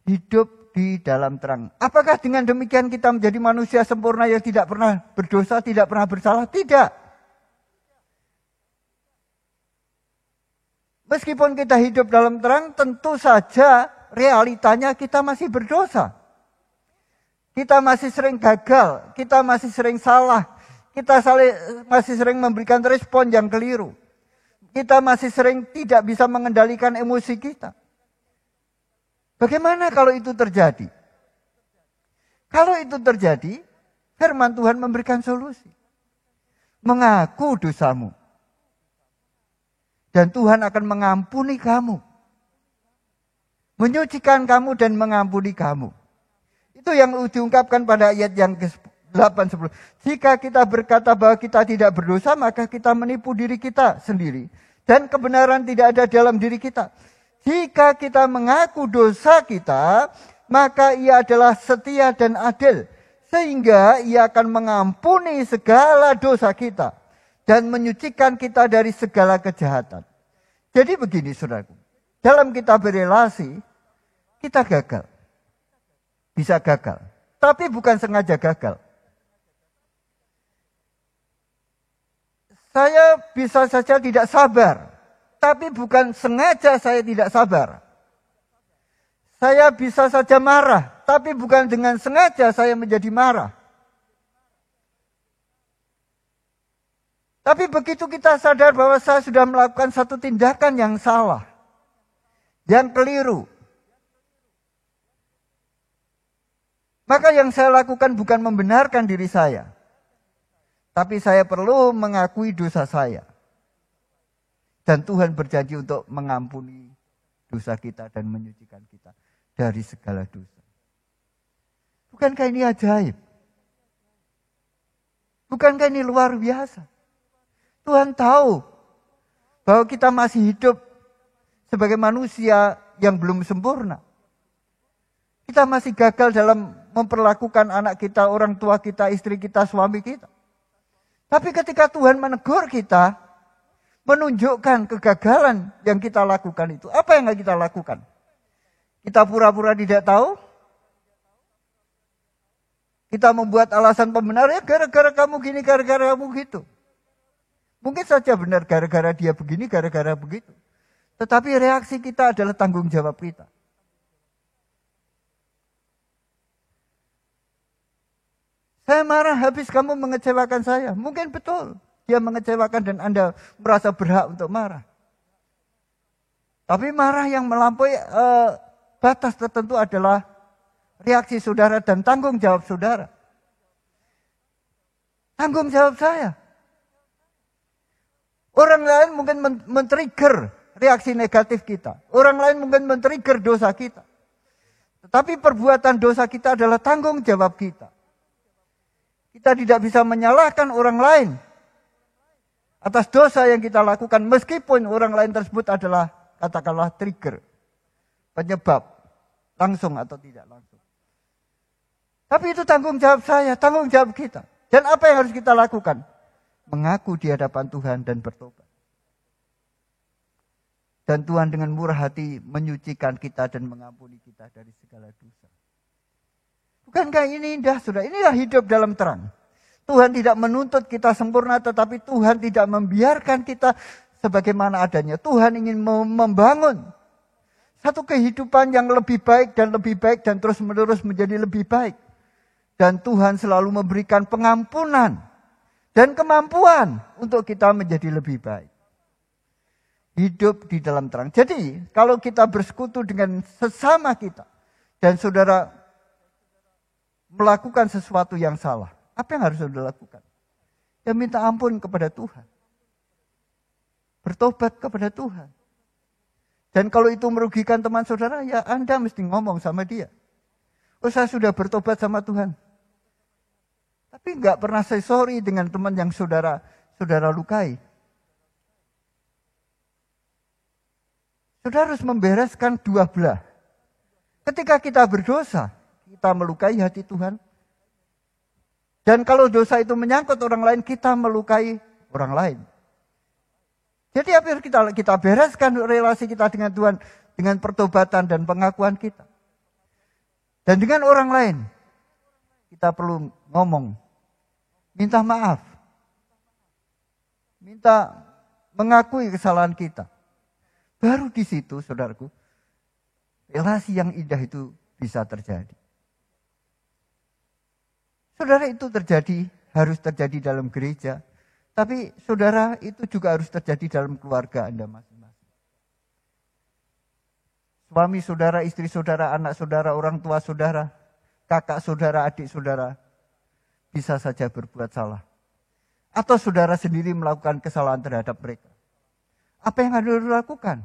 Hidup di dalam terang. Apakah dengan demikian kita menjadi manusia sempurna yang tidak pernah berdosa, tidak pernah bersalah? Tidak. Meskipun kita hidup dalam terang, tentu saja realitanya kita masih berdosa. Kita masih sering gagal, kita masih sering salah. Kita masih sering memberikan respon yang keliru. Kita masih sering tidak bisa mengendalikan emosi kita. Bagaimana kalau itu terjadi? Kalau itu terjadi, firman Tuhan memberikan solusi. Mengaku dosamu. Dan Tuhan akan mengampuni kamu. Menyucikan kamu dan mengampuni kamu. Itu yang diungkapkan pada ayat yang ke-8, 10. Jika kita berkata bahwa kita tidak berdosa, maka kita menipu diri kita sendiri. Dan kebenaran tidak ada dalam diri kita. Jika kita mengaku dosa kita, maka ia adalah setia dan adil. Sehingga ia akan mengampuni segala dosa kita. Dan menyucikan kita dari segala kejahatan. Jadi begini saudaraku. Dalam kita berelasi, kita gagal. Bisa gagal. Tapi bukan sengaja gagal. Saya bisa saja tidak sabar. Tapi bukan sengaja saya tidak sabar. Saya bisa saja marah. Tapi bukan dengan sengaja saya menjadi marah. Tapi begitu kita sadar bahwa saya sudah melakukan satu tindakan yang salah. Yang keliru. Maka yang saya lakukan bukan membenarkan diri saya. Tapi saya perlu mengakui dosa saya. Dan Tuhan berjanji untuk mengampuni dosa kita dan menyucikan kita dari segala dosa. Bukankah ini ajaib? Bukankah ini luar biasa? Tuhan tahu bahwa kita masih hidup sebagai manusia yang belum sempurna. Kita masih gagal dalam memperlakukan anak kita, orang tua kita, istri kita, suami kita. Tapi ketika Tuhan menegur kita, menunjukkan kegagalan yang kita lakukan itu. Apa yang kita lakukan? Kita pura-pura tidak tahu? Kita membuat alasan pembenar, ya gara-gara kamu gini, gara-gara kamu gitu. Mungkin saja benar gara-gara dia begini, gara-gara begitu. Tetapi reaksi kita adalah tanggung jawab kita. Saya marah habis kamu mengecewakan saya. Mungkin betul. Dia mengecewakan dan Anda merasa berhak untuk marah. Tapi marah yang melampaui batas tertentu adalah reaksi saudara dan tanggung jawab saudara. Tanggung jawab saya. Orang lain mungkin men-trigger reaksi negatif kita. Orang lain mungkin men-trigger dosa kita. Tetapi perbuatan dosa kita adalah tanggung jawab kita. Kita tidak bisa menyalahkan orang lain atas dosa yang kita lakukan. Meskipun orang lain tersebut adalah katakanlah trigger. Penyebab. Langsung atau tidak langsung. Tapi itu tanggung jawab saya. Tanggung jawab kita. Dan apa yang harus kita lakukan? Mengaku di hadapan Tuhan dan bertobat. Dan Tuhan dengan murah hati menyucikan kita dan mengampuni kita dari segala dosa. Bukankah ini indah, saudara? Inilah hidup dalam terang. Tuhan tidak menuntut kita sempurna, tetapi Tuhan tidak membiarkan kita sebagaimana adanya. Tuhan ingin membangun satu kehidupan yang lebih baik dan terus-menerus menjadi lebih baik. Dan Tuhan selalu memberikan pengampunan dan kemampuan untuk kita menjadi lebih baik. Hidup di dalam terang. Jadi, kalau kita bersekutu dengan sesama kita dan saudara melakukan sesuatu yang salah, apa yang harus saudara lakukan? Ya minta ampun kepada Tuhan. Bertobat kepada Tuhan. Dan kalau itu merugikan teman saudara, ya Anda mesti ngomong sama dia. Oh, saya sudah bertobat sama Tuhan. Tapi enggak pernah say sorry dengan teman yang saudara lukai. Saudara harus membereskan dua belah. Ketika kita berdosa, kita melukai hati Tuhan. Dan kalau dosa itu menyangkut orang lain, kita melukai orang lain. Jadi apa yang kita bereskan relasi kita dengan Tuhan dengan pertobatan dan pengakuan kita. Dan dengan orang lain, kita perlu ngomong, minta maaf, minta mengakui kesalahan kita. Baru di situ, saudaraku, relasi yang indah itu bisa terjadi. Saudara, itu harus terjadi dalam gereja. Tapi saudara, itu juga harus terjadi dalam keluarga Anda masing-masing. Suami saudara, istri saudara, anak saudara, orang tua saudara, kakak saudara, adik saudara, bisa saja berbuat salah. Atau saudara sendiri melakukan kesalahan terhadap mereka. Apa yang harus dilakukan?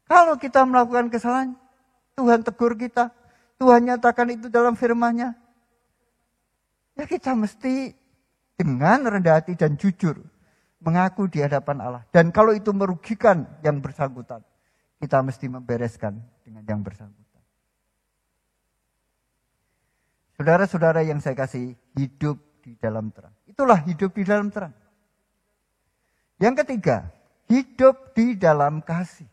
Kalau kita melakukan kesalahan, Tuhan tegur kita, Tuhan nyatakan itu dalam firman-Nya. Ya kita mesti dengan rendah hati dan jujur mengaku di hadapan Allah. Dan kalau itu merugikan yang bersangkutan, kita mesti membereskan dengan yang bersangkutan. Saudara-saudara yang saya kasih, hidup di dalam terang. Itulah hidup di dalam terang. Yang ketiga, hidup di dalam kasih.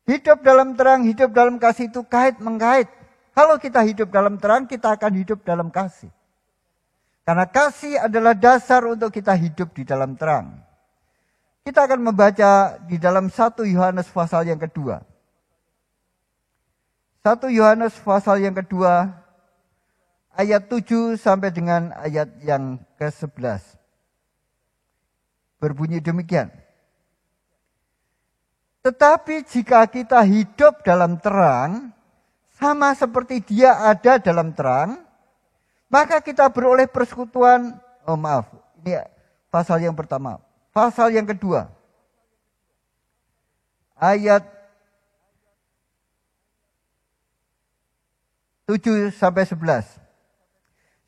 Hidup dalam terang, hidup dalam kasih itu kait-mengkait. Kalau kita hidup dalam terang, kita akan hidup dalam kasih. Karena kasih adalah dasar untuk kita hidup di dalam terang. Kita akan membaca di dalam 1 Yohanes pasal yang kedua. 1 Yohanes pasal yang kedua, ayat 7 sampai dengan ayat yang ke-11. Berbunyi demikian. Tetapi jika kita hidup dalam terang, sama seperti Dia ada dalam terang, maka kita beroleh persekutuan. Ini pasal yang pertama. Pasal yang kedua, ayat 7 sampai 11.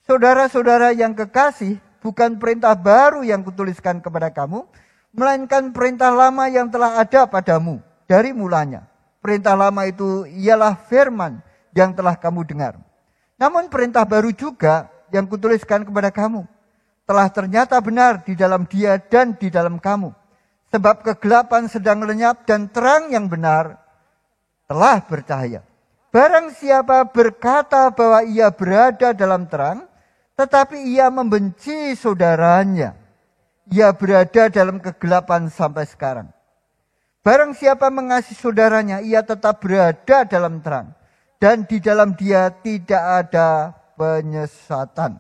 Saudara-saudara yang kekasih, bukan perintah baru yang kutuliskan kepada kamu, melainkan perintah lama yang telah ada padamu dari mulanya. Perintah lama itu ialah firman yang telah kamu dengar. Namun perintah baru juga yang kutuliskan kepada kamu telah ternyata benar di dalam Dia dan di dalam kamu. Sebab kegelapan sedang lenyap dan terang yang benar telah bercahaya. Barang siapa berkata bahwa ia berada dalam terang, tetapi ia membenci saudaranya, ia berada dalam kegelapan sampai sekarang. Barang siapa mengasihi saudaranya, ia tetap berada dalam terang. Dan di dalam dia tidak ada penyesatan.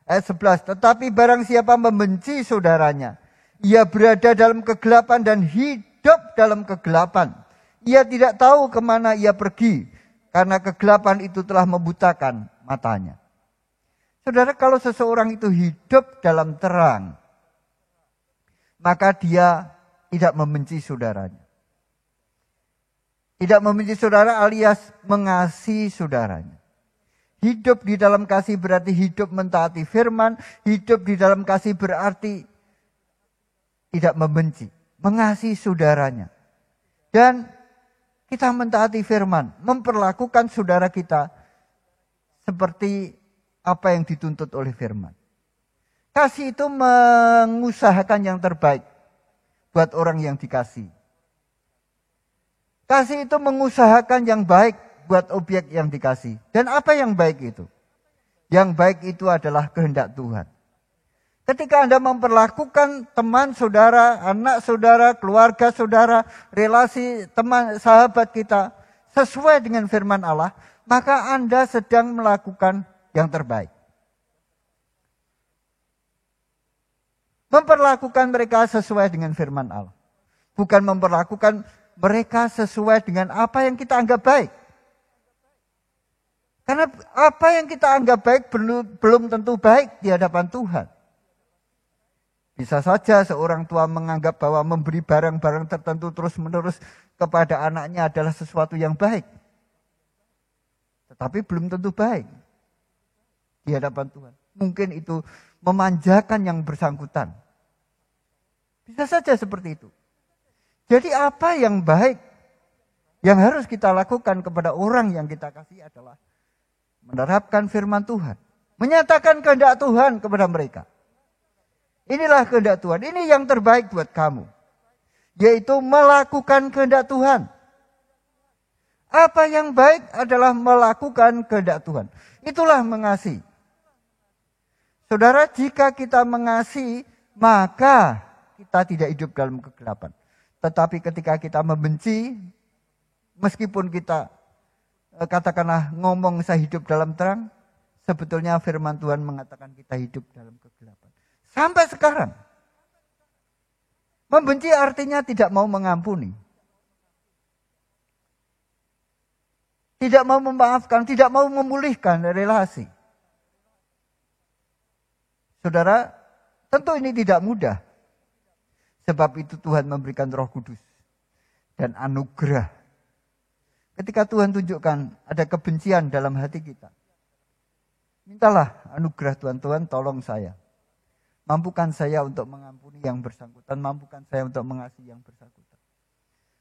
Ayat 11, tetapi barang siapa membenci saudaranya, ia berada dalam kegelapan dan hidup dalam kegelapan. Ia tidak tahu kemana ia pergi, karena kegelapan itu telah membutakan matanya. Saudara, kalau seseorang itu hidup dalam terang, maka dia tidak membenci saudaranya. Tidak membenci saudara alias mengasihi saudaranya. Hidup di dalam kasih berarti hidup mentaati firman. Hidup di dalam kasih berarti tidak membenci, mengasihi saudaranya. Dan kita mentaati firman, memperlakukan saudara kita seperti apa yang dituntut oleh firman. Kasih itu mengusahakan yang terbaik buat orang yang dikasihi. Kasih itu mengusahakan yang baik buat objek yang dikasihi. Dan apa yang baik itu? Yang baik itu adalah kehendak Tuhan. Ketika Anda memperlakukan teman saudara, anak saudara, keluarga saudara, relasi teman sahabat kita sesuai dengan firman Allah, maka Anda sedang melakukan yang terbaik. Memperlakukan mereka sesuai dengan firman Allah. Bukan memperlakukan mereka sesuai dengan apa yang kita anggap baik. Karena apa yang kita anggap baik belum tentu baik di hadapan Tuhan. Bisa saja seorang tua menganggap bahwa memberi barang-barang tertentu terus-menerus kepada anaknya adalah sesuatu yang baik. Tetapi belum tentu baik di hadapan Tuhan. Mungkin itu memanjakan yang bersangkutan. Bisa saja seperti itu. Jadi apa yang baik Yang harus kita lakukan kepada orang yang kita kasih adalah menerapkan firman Tuhan. Menyatakan kehendak Tuhan kepada mereka. Inilah kehendak Tuhan. Ini yang terbaik buat kamu. Yaitu melakukan kehendak Tuhan. Apa yang baik adalah melakukan kehendak Tuhan. Itulah mengasihi. Saudara, jika kita mengasihi, maka kita tidak hidup dalam kegelapan. Tetapi ketika kita membenci, meskipun kita katakanlah ngomong saya hidup dalam terang, sebetulnya firman Tuhan mengatakan kita hidup dalam kegelapan. Sampai sekarang. Membenci artinya tidak mau mengampuni. Tidak mau memaafkan, tidak mau memulihkan relasi. Saudara, tentu ini tidak mudah. Sebab itu Tuhan memberikan Roh Kudus dan anugerah. Ketika Tuhan tunjukkan ada kebencian dalam hati kita, mintalah anugerah Tuhan. Tuhan, tolong saya. Mampukan saya untuk mengampuni yang bersangkutan. Mampukan saya untuk mengasihi yang bersangkutan.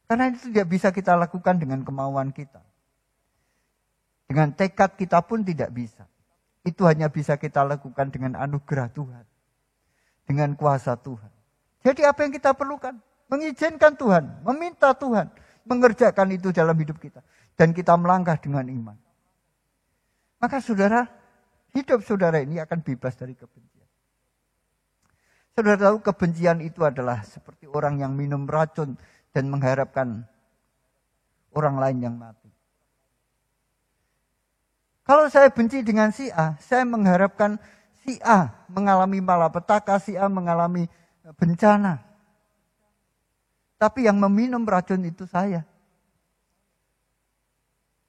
Karena itu tidak bisa kita lakukan dengan kemauan kita. Dengan tekad kita pun tidak bisa. Itu hanya bisa kita lakukan dengan anugerah Tuhan. Dengan kuasa Tuhan. Jadi apa yang kita perlukan? Mengizinkan Tuhan, meminta Tuhan, mengerjakan itu dalam hidup kita. Dan kita melangkah dengan iman. Maka saudara, hidup saudara ini akan bebas dari kebencian. Saudara tahu kebencian itu adalah seperti orang yang minum racun dan mengharapkan orang lain yang mati. Kalau saya benci dengan si A, saya mengharapkan si A mengalami malapetaka, si A mengalami bencana. Tapi yang meminum racun itu saya.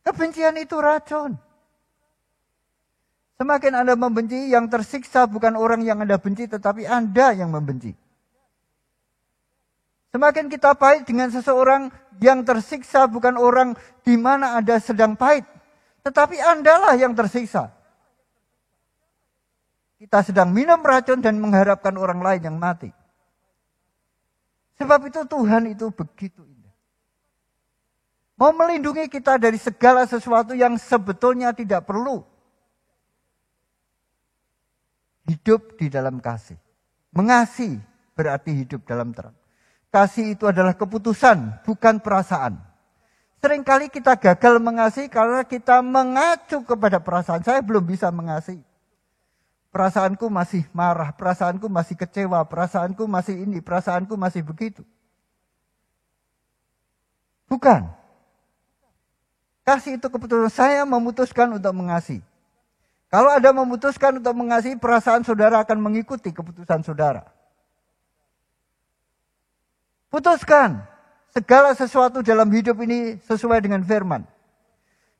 Kebencian itu racun. Semakin Anda membenci, yang tersiksa bukan orang yang Anda benci, tetapi Anda yang membenci. Semakin kita pahit dengan seseorang, yang tersiksa bukan orang di mana Anda sedang pahit, tetapi Andalah yang tersiksa. Kita sedang minum racun dan mengharapkan orang lain yang mati. Sebab itu Tuhan itu begitu indah. Mau melindungi kita dari segala sesuatu yang sebetulnya tidak perlu. Hidup di dalam kasih. Mengasihi berarti hidup dalam terang. Kasih itu adalah keputusan, bukan perasaan. Seringkali kita gagal mengasihi karena kita mengacu kepada perasaan. Saya belum bisa mengasihi. Perasaanku masih marah, perasaanku masih kecewa, perasaanku masih ini, perasaanku masih begitu. Bukan. Kasih itu keputusan. Saya memutuskan untuk mengasihi. Kalau Anda memutuskan untuk mengasihi, perasaan saudara akan mengikuti keputusan saudara. Putuskan. Segala sesuatu dalam hidup ini sesuai dengan firman.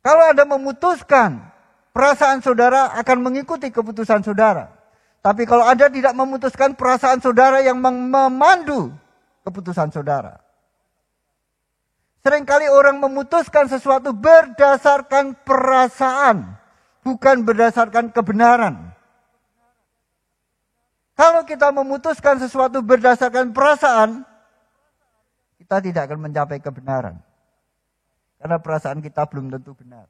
Kalau Anda memutuskan, perasaan saudara akan mengikuti keputusan saudara. Tapi kalau Anda tidak memutuskan, perasaan saudara yang memandu keputusan saudara. Seringkali orang memutuskan sesuatu berdasarkan perasaan, bukan berdasarkan kebenaran. Kalau kita memutuskan sesuatu berdasarkan perasaan, kita tidak akan mencapai kebenaran. Karena perasaan kita belum tentu benar.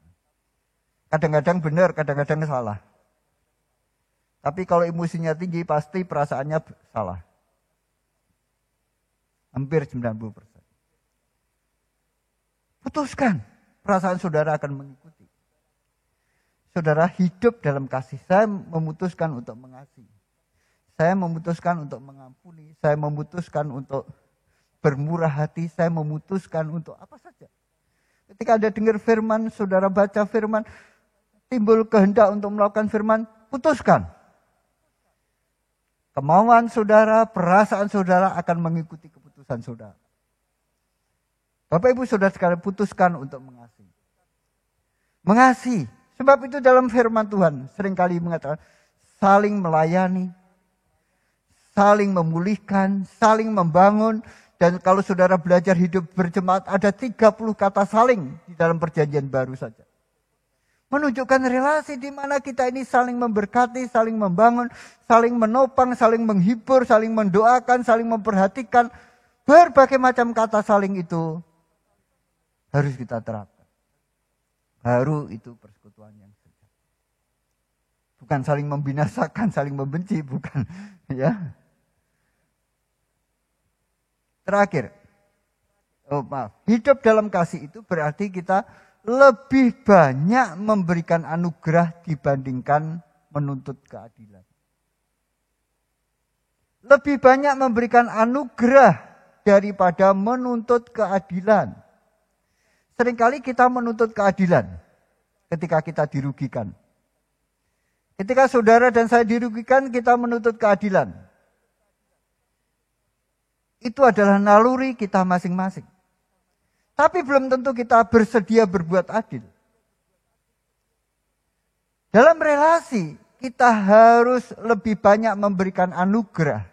Kadang-kadang benar, kadang-kadang salah. Tapi kalau emosinya tinggi, pasti perasaannya salah. Hampir 90%. Putuskan, perasaan saudara akan mengikuti. Saudara hidup dalam kasih. Saya memutuskan untuk mengasihi. Saya memutuskan untuk mengampuni. Saya memutuskan untuk bermurah hati, saya memutuskan untuk apa saja. Ketika Anda dengar firman, saudara baca firman, timbul kehendak untuk melakukan firman, putuskan. Kemauan saudara, perasaan saudara akan mengikuti keputusan saudara. Bapak Ibu Saudara sekalian, putuskan untuk mengasihi. Mengasihi. Sebab itu dalam firman Tuhan seringkali mengatakan saling melayani, saling memulihkan, saling membangun. Dan kalau saudara belajar hidup berjemaat, ada 30 kata saling di dalam perjanjian baru saja. Menunjukkan relasi di mana kita ini saling memberkati, saling membangun, saling menopang, saling menghibur, saling mendoakan, saling memperhatikan. Berbagai macam kata saling itu Harus kita terapkan. Baru itu persekutuan yang sejati. Bukan saling membinasakan, saling membenci, bukan. Ya. Terakhir, hidup dalam kasih itu berarti kita lebih banyak memberikan anugerah dibandingkan menuntut keadilan. Lebih banyak memberikan anugerah daripada menuntut keadilan. Seringkali kita menuntut keadilan ketika kita dirugikan. Ketika saudara dan saya dirugikan, kita menuntut keadilan. Itu adalah naluri kita masing-masing. Tapi belum tentu kita bersedia berbuat adil. Dalam relasi, kita harus lebih banyak memberikan anugerah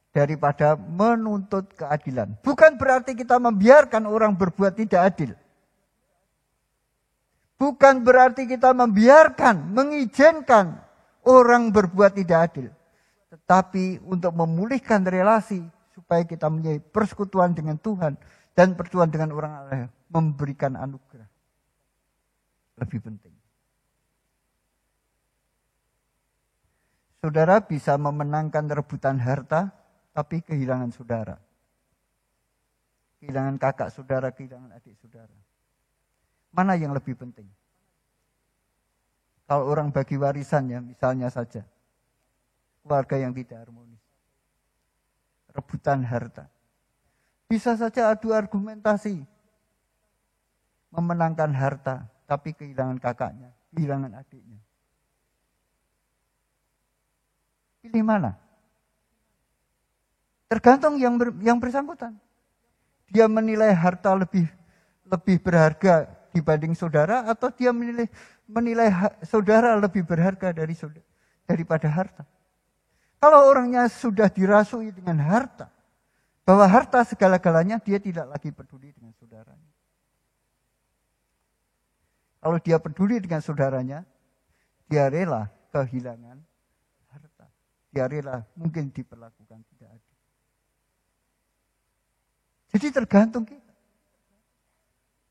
daripada menuntut keadilan. Bukan berarti kita membiarkan orang berbuat tidak adil. Bukan berarti kita membiarkan, mengizinkan orang berbuat tidak adil. Tetapi untuk memulihkan relasi, supaya kita mempunyai persekutuan dengan Tuhan dan persekutuan dengan orang lain, memberikan anugerah. Lebih penting. Saudara bisa memenangkan rebutan harta, tapi kehilangan saudara. Kehilangan kakak saudara, kehilangan adik saudara. Mana yang lebih penting? Kalau orang bagi warisannya, misalnya saja, keluarga yang tidak harmonis. Rebutan harta. Bisa saja adu argumentasi. Memenangkan harta, tapi kehilangan kakaknya, kehilangan adiknya. Pilih mana? Tergantung yang bersangkutan. Dia menilai harta lebih berharga dibanding saudara, atau dia menilai saudara lebih berharga daripada harta. Kalau orangnya sudah dirasui dengan harta, bahwa harta segala-galanya, dia tidak lagi peduli dengan saudaranya. Kalau dia peduli dengan saudaranya, dia rela kehilangan harta. Dia rela mungkin diperlakukan tidak adil. Jadi tergantung kita.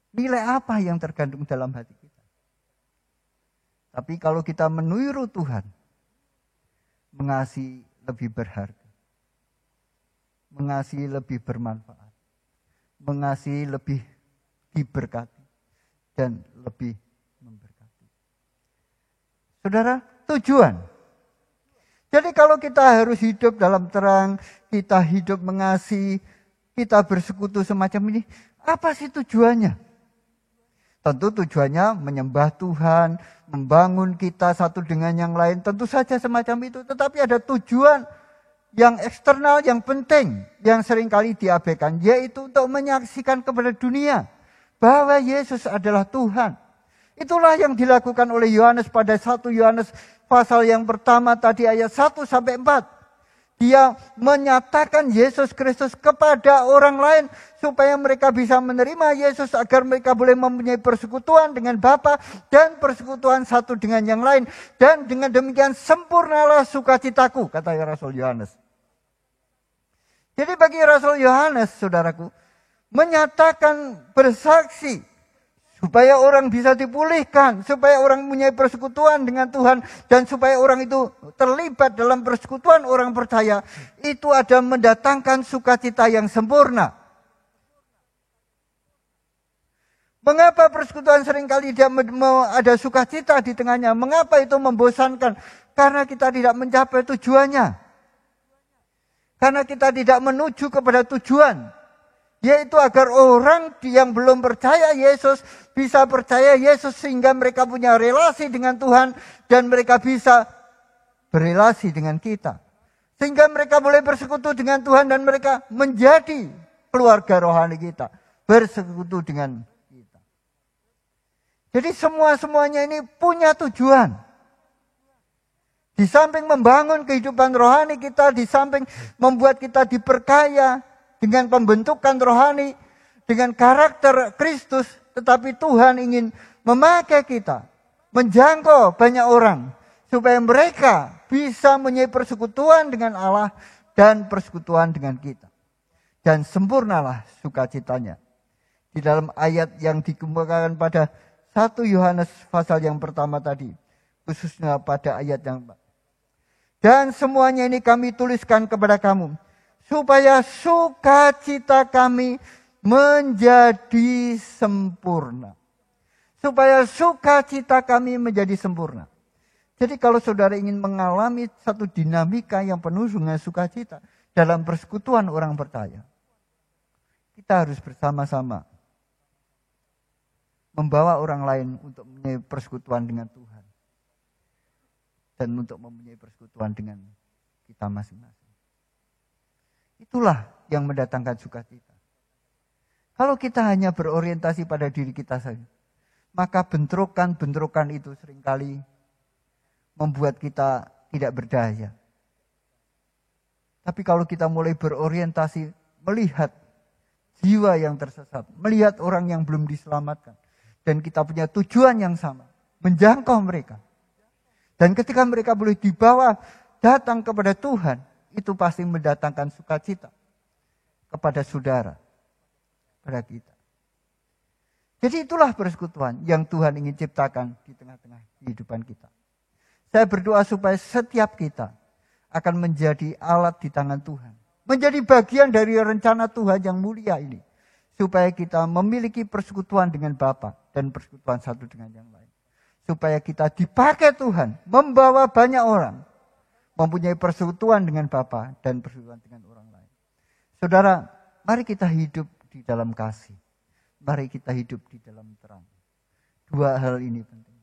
Nilai apa yang tergantung dalam hati kita. Tapi kalau kita meniru Tuhan, mengasihi lebih berharga. Mengasihi lebih bermanfaat. Mengasihi lebih diberkati. Dan lebih memberkati. Saudara, tujuan. Jadi kalau kita harus hidup dalam terang, kita hidup mengasihi, kita bersekutu semacam ini, apa sih tujuannya? Tentu tujuannya menyembah Tuhan, membangun kita satu dengan yang lain, tentu saja semacam itu. Tetapi ada tujuan yang eksternal, yang penting, yang seringkali diabaikan, yaitu untuk menyaksikan kepada dunia bahwa Yesus adalah Tuhan. Itulah yang dilakukan oleh Yohanes pada 1 Yohanes pasal yang pertama tadi ayat 1-4. Dia menyatakan Yesus Kristus kepada orang lain supaya mereka bisa menerima Yesus, agar mereka boleh mempunyai persekutuan dengan Bapa dan persekutuan satu dengan yang lain. Dan dengan demikian sempurnalah sukacitaku, kata Rasul Yohanes. Jadi bagi Rasul Yohanes, saudaraku, menyatakan bersaksi supaya orang bisa dipulihkan, supaya orang mempunyai persekutuan dengan Tuhan, dan supaya orang itu terlibat dalam persekutuan orang percaya, itu ada mendatangkan sukacita yang sempurna. Mengapa persekutuan seringkali dia ada sukacita di tengahnya? Mengapa itu membosankan? Karena kita tidak mencapai tujuannya. Karena kita tidak menuju kepada tujuan. Yaitu agar orang yang belum percaya Yesus bisa percaya Yesus, sehingga mereka punya relasi dengan Tuhan dan mereka bisa berelasi dengan kita. Sehingga mereka boleh bersekutu dengan Tuhan dan mereka menjadi keluarga rohani kita, bersekutu dengan kita. Jadi semuanya ini punya tujuan. Di samping membangun kehidupan rohani kita, di samping membuat kita diperkaya dengan pembentukan rohani, dengan karakter Kristus, tetapi Tuhan ingin memakai kita, menjangkau banyak orang, supaya mereka bisa mempunyai persekutuan dengan Allah dan persekutuan dengan kita. Dan sempurnalah sukacitanya. di dalam ayat yang dikemukakan pada 1 Yohanes pasal yang pertama tadi. Khususnya pada ayat yang dan semuanya ini kami tuliskan kepada kamu, supaya sukacita kami menjadi sempurna. Supaya sukacita kami menjadi sempurna. Jadi kalau saudara ingin mengalami satu dinamika yang penuh dengan sukacita dalam persekutuan orang percaya, kita harus bersama-sama membawa orang lain untuk mempunyai persekutuan dengan Tuhan. Dan untuk mempunyai persekutuan dengan kita masing-masing. Itulah yang mendatangkan sukacita. Kalau kita hanya berorientasi pada diri kita saja, maka bentrokan-bentrokan itu seringkali membuat kita tidak berdaya. Tapi kalau kita mulai berorientasi melihat jiwa yang tersesat, melihat orang yang belum diselamatkan, dan kita punya tujuan yang sama, menjangkau mereka. Dan ketika mereka boleh dibawa datang kepada Tuhan, itu pasti mendatangkan sukacita kepada saudara, kepada kita. Jadi itulah persekutuan yang Tuhan ingin ciptakan di tengah-tengah kehidupan kita. Saya berdoa supaya setiap kita akan menjadi alat di tangan Tuhan. Menjadi bagian dari rencana Tuhan yang mulia ini. Supaya kita memiliki persekutuan dengan Bapa dan persekutuan satu dengan yang lain. Supaya kita dipakai Tuhan, membawa banyak orang, mempunyai persekutuan dengan Bapa dan persekutuan dengan orang lain. Saudara, mari kita hidup di dalam kasih. Mari kita hidup di dalam terang. Dua hal ini penting.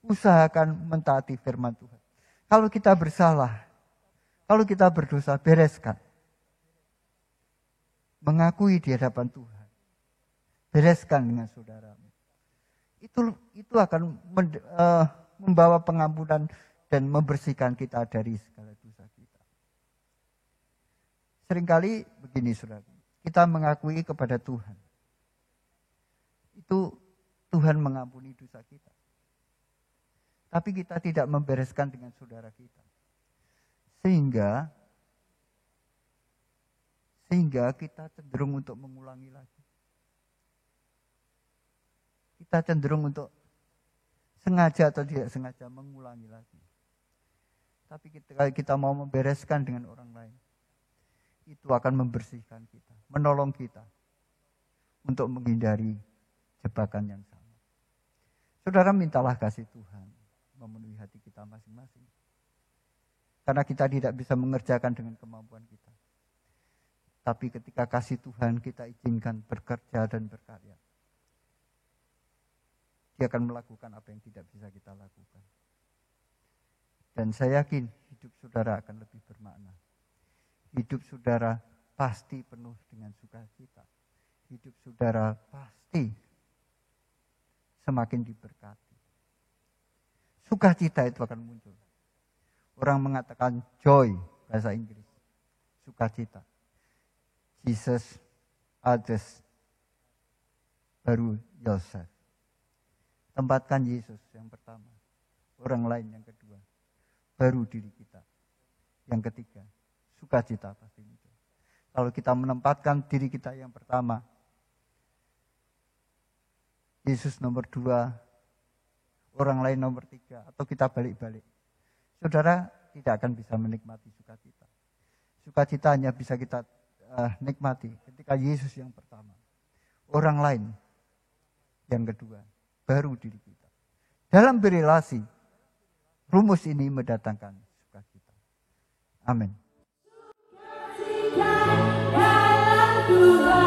Usahakan mentaati firman Tuhan. Kalau kita bersalah, kalau kita berdosa, bereskan. Mengakui di hadapan Tuhan. Bereskan dengan saudaramu. Itu akan membawa pengampunan dan membersihkan kita dari segala dosa kita. Seringkali begini saudara, kita mengakui kepada Tuhan. Itu Tuhan mengampuni dosa kita. Tapi kita tidak membereskan dengan saudara kita. Sehingga kita cenderung untuk mengulangi lagi. Kita cenderung untuk sengaja atau tidak sengaja mengulangi lagi. Tapi ketika kita mau membereskan dengan orang lain, itu akan membersihkan kita, menolong kita untuk menghindari jebakan yang sama. Saudara, mintalah kasih Tuhan memenuhi hati kita masing-masing. Karena kita tidak bisa mengerjakan dengan kemampuan kita. Tapi ketika kasih Tuhan kita izinkan bekerja dan berkarya, Dia akan melakukan apa yang tidak bisa kita lakukan. Dan saya yakin hidup saudara akan lebih bermakna. Hidup saudara pasti penuh dengan sukacita. Hidup saudara pasti semakin diberkati. Sukacita itu akan muncul. Orang mengatakan joy, bahasa Inggris. Sukacita. Jesus, others, baru yourself. Tempatkan Yesus yang pertama, orang lain yang kedua, baru diri kita. Yang ketiga, sukacita pasti muncul. Kalau kita menempatkan diri kita yang pertama, Yesus nomor 2, orang lain nomor 3, atau kita balik-balik, saudara tidak akan bisa menikmati sukacita. Sukacita hanya bisa kita nikmati ketika Yesus yang pertama, orang lain yang kedua, baru diri kita. Dalam berelasi, rumus ini mendatangkan sukacita. Amin. Dalam Tuhan.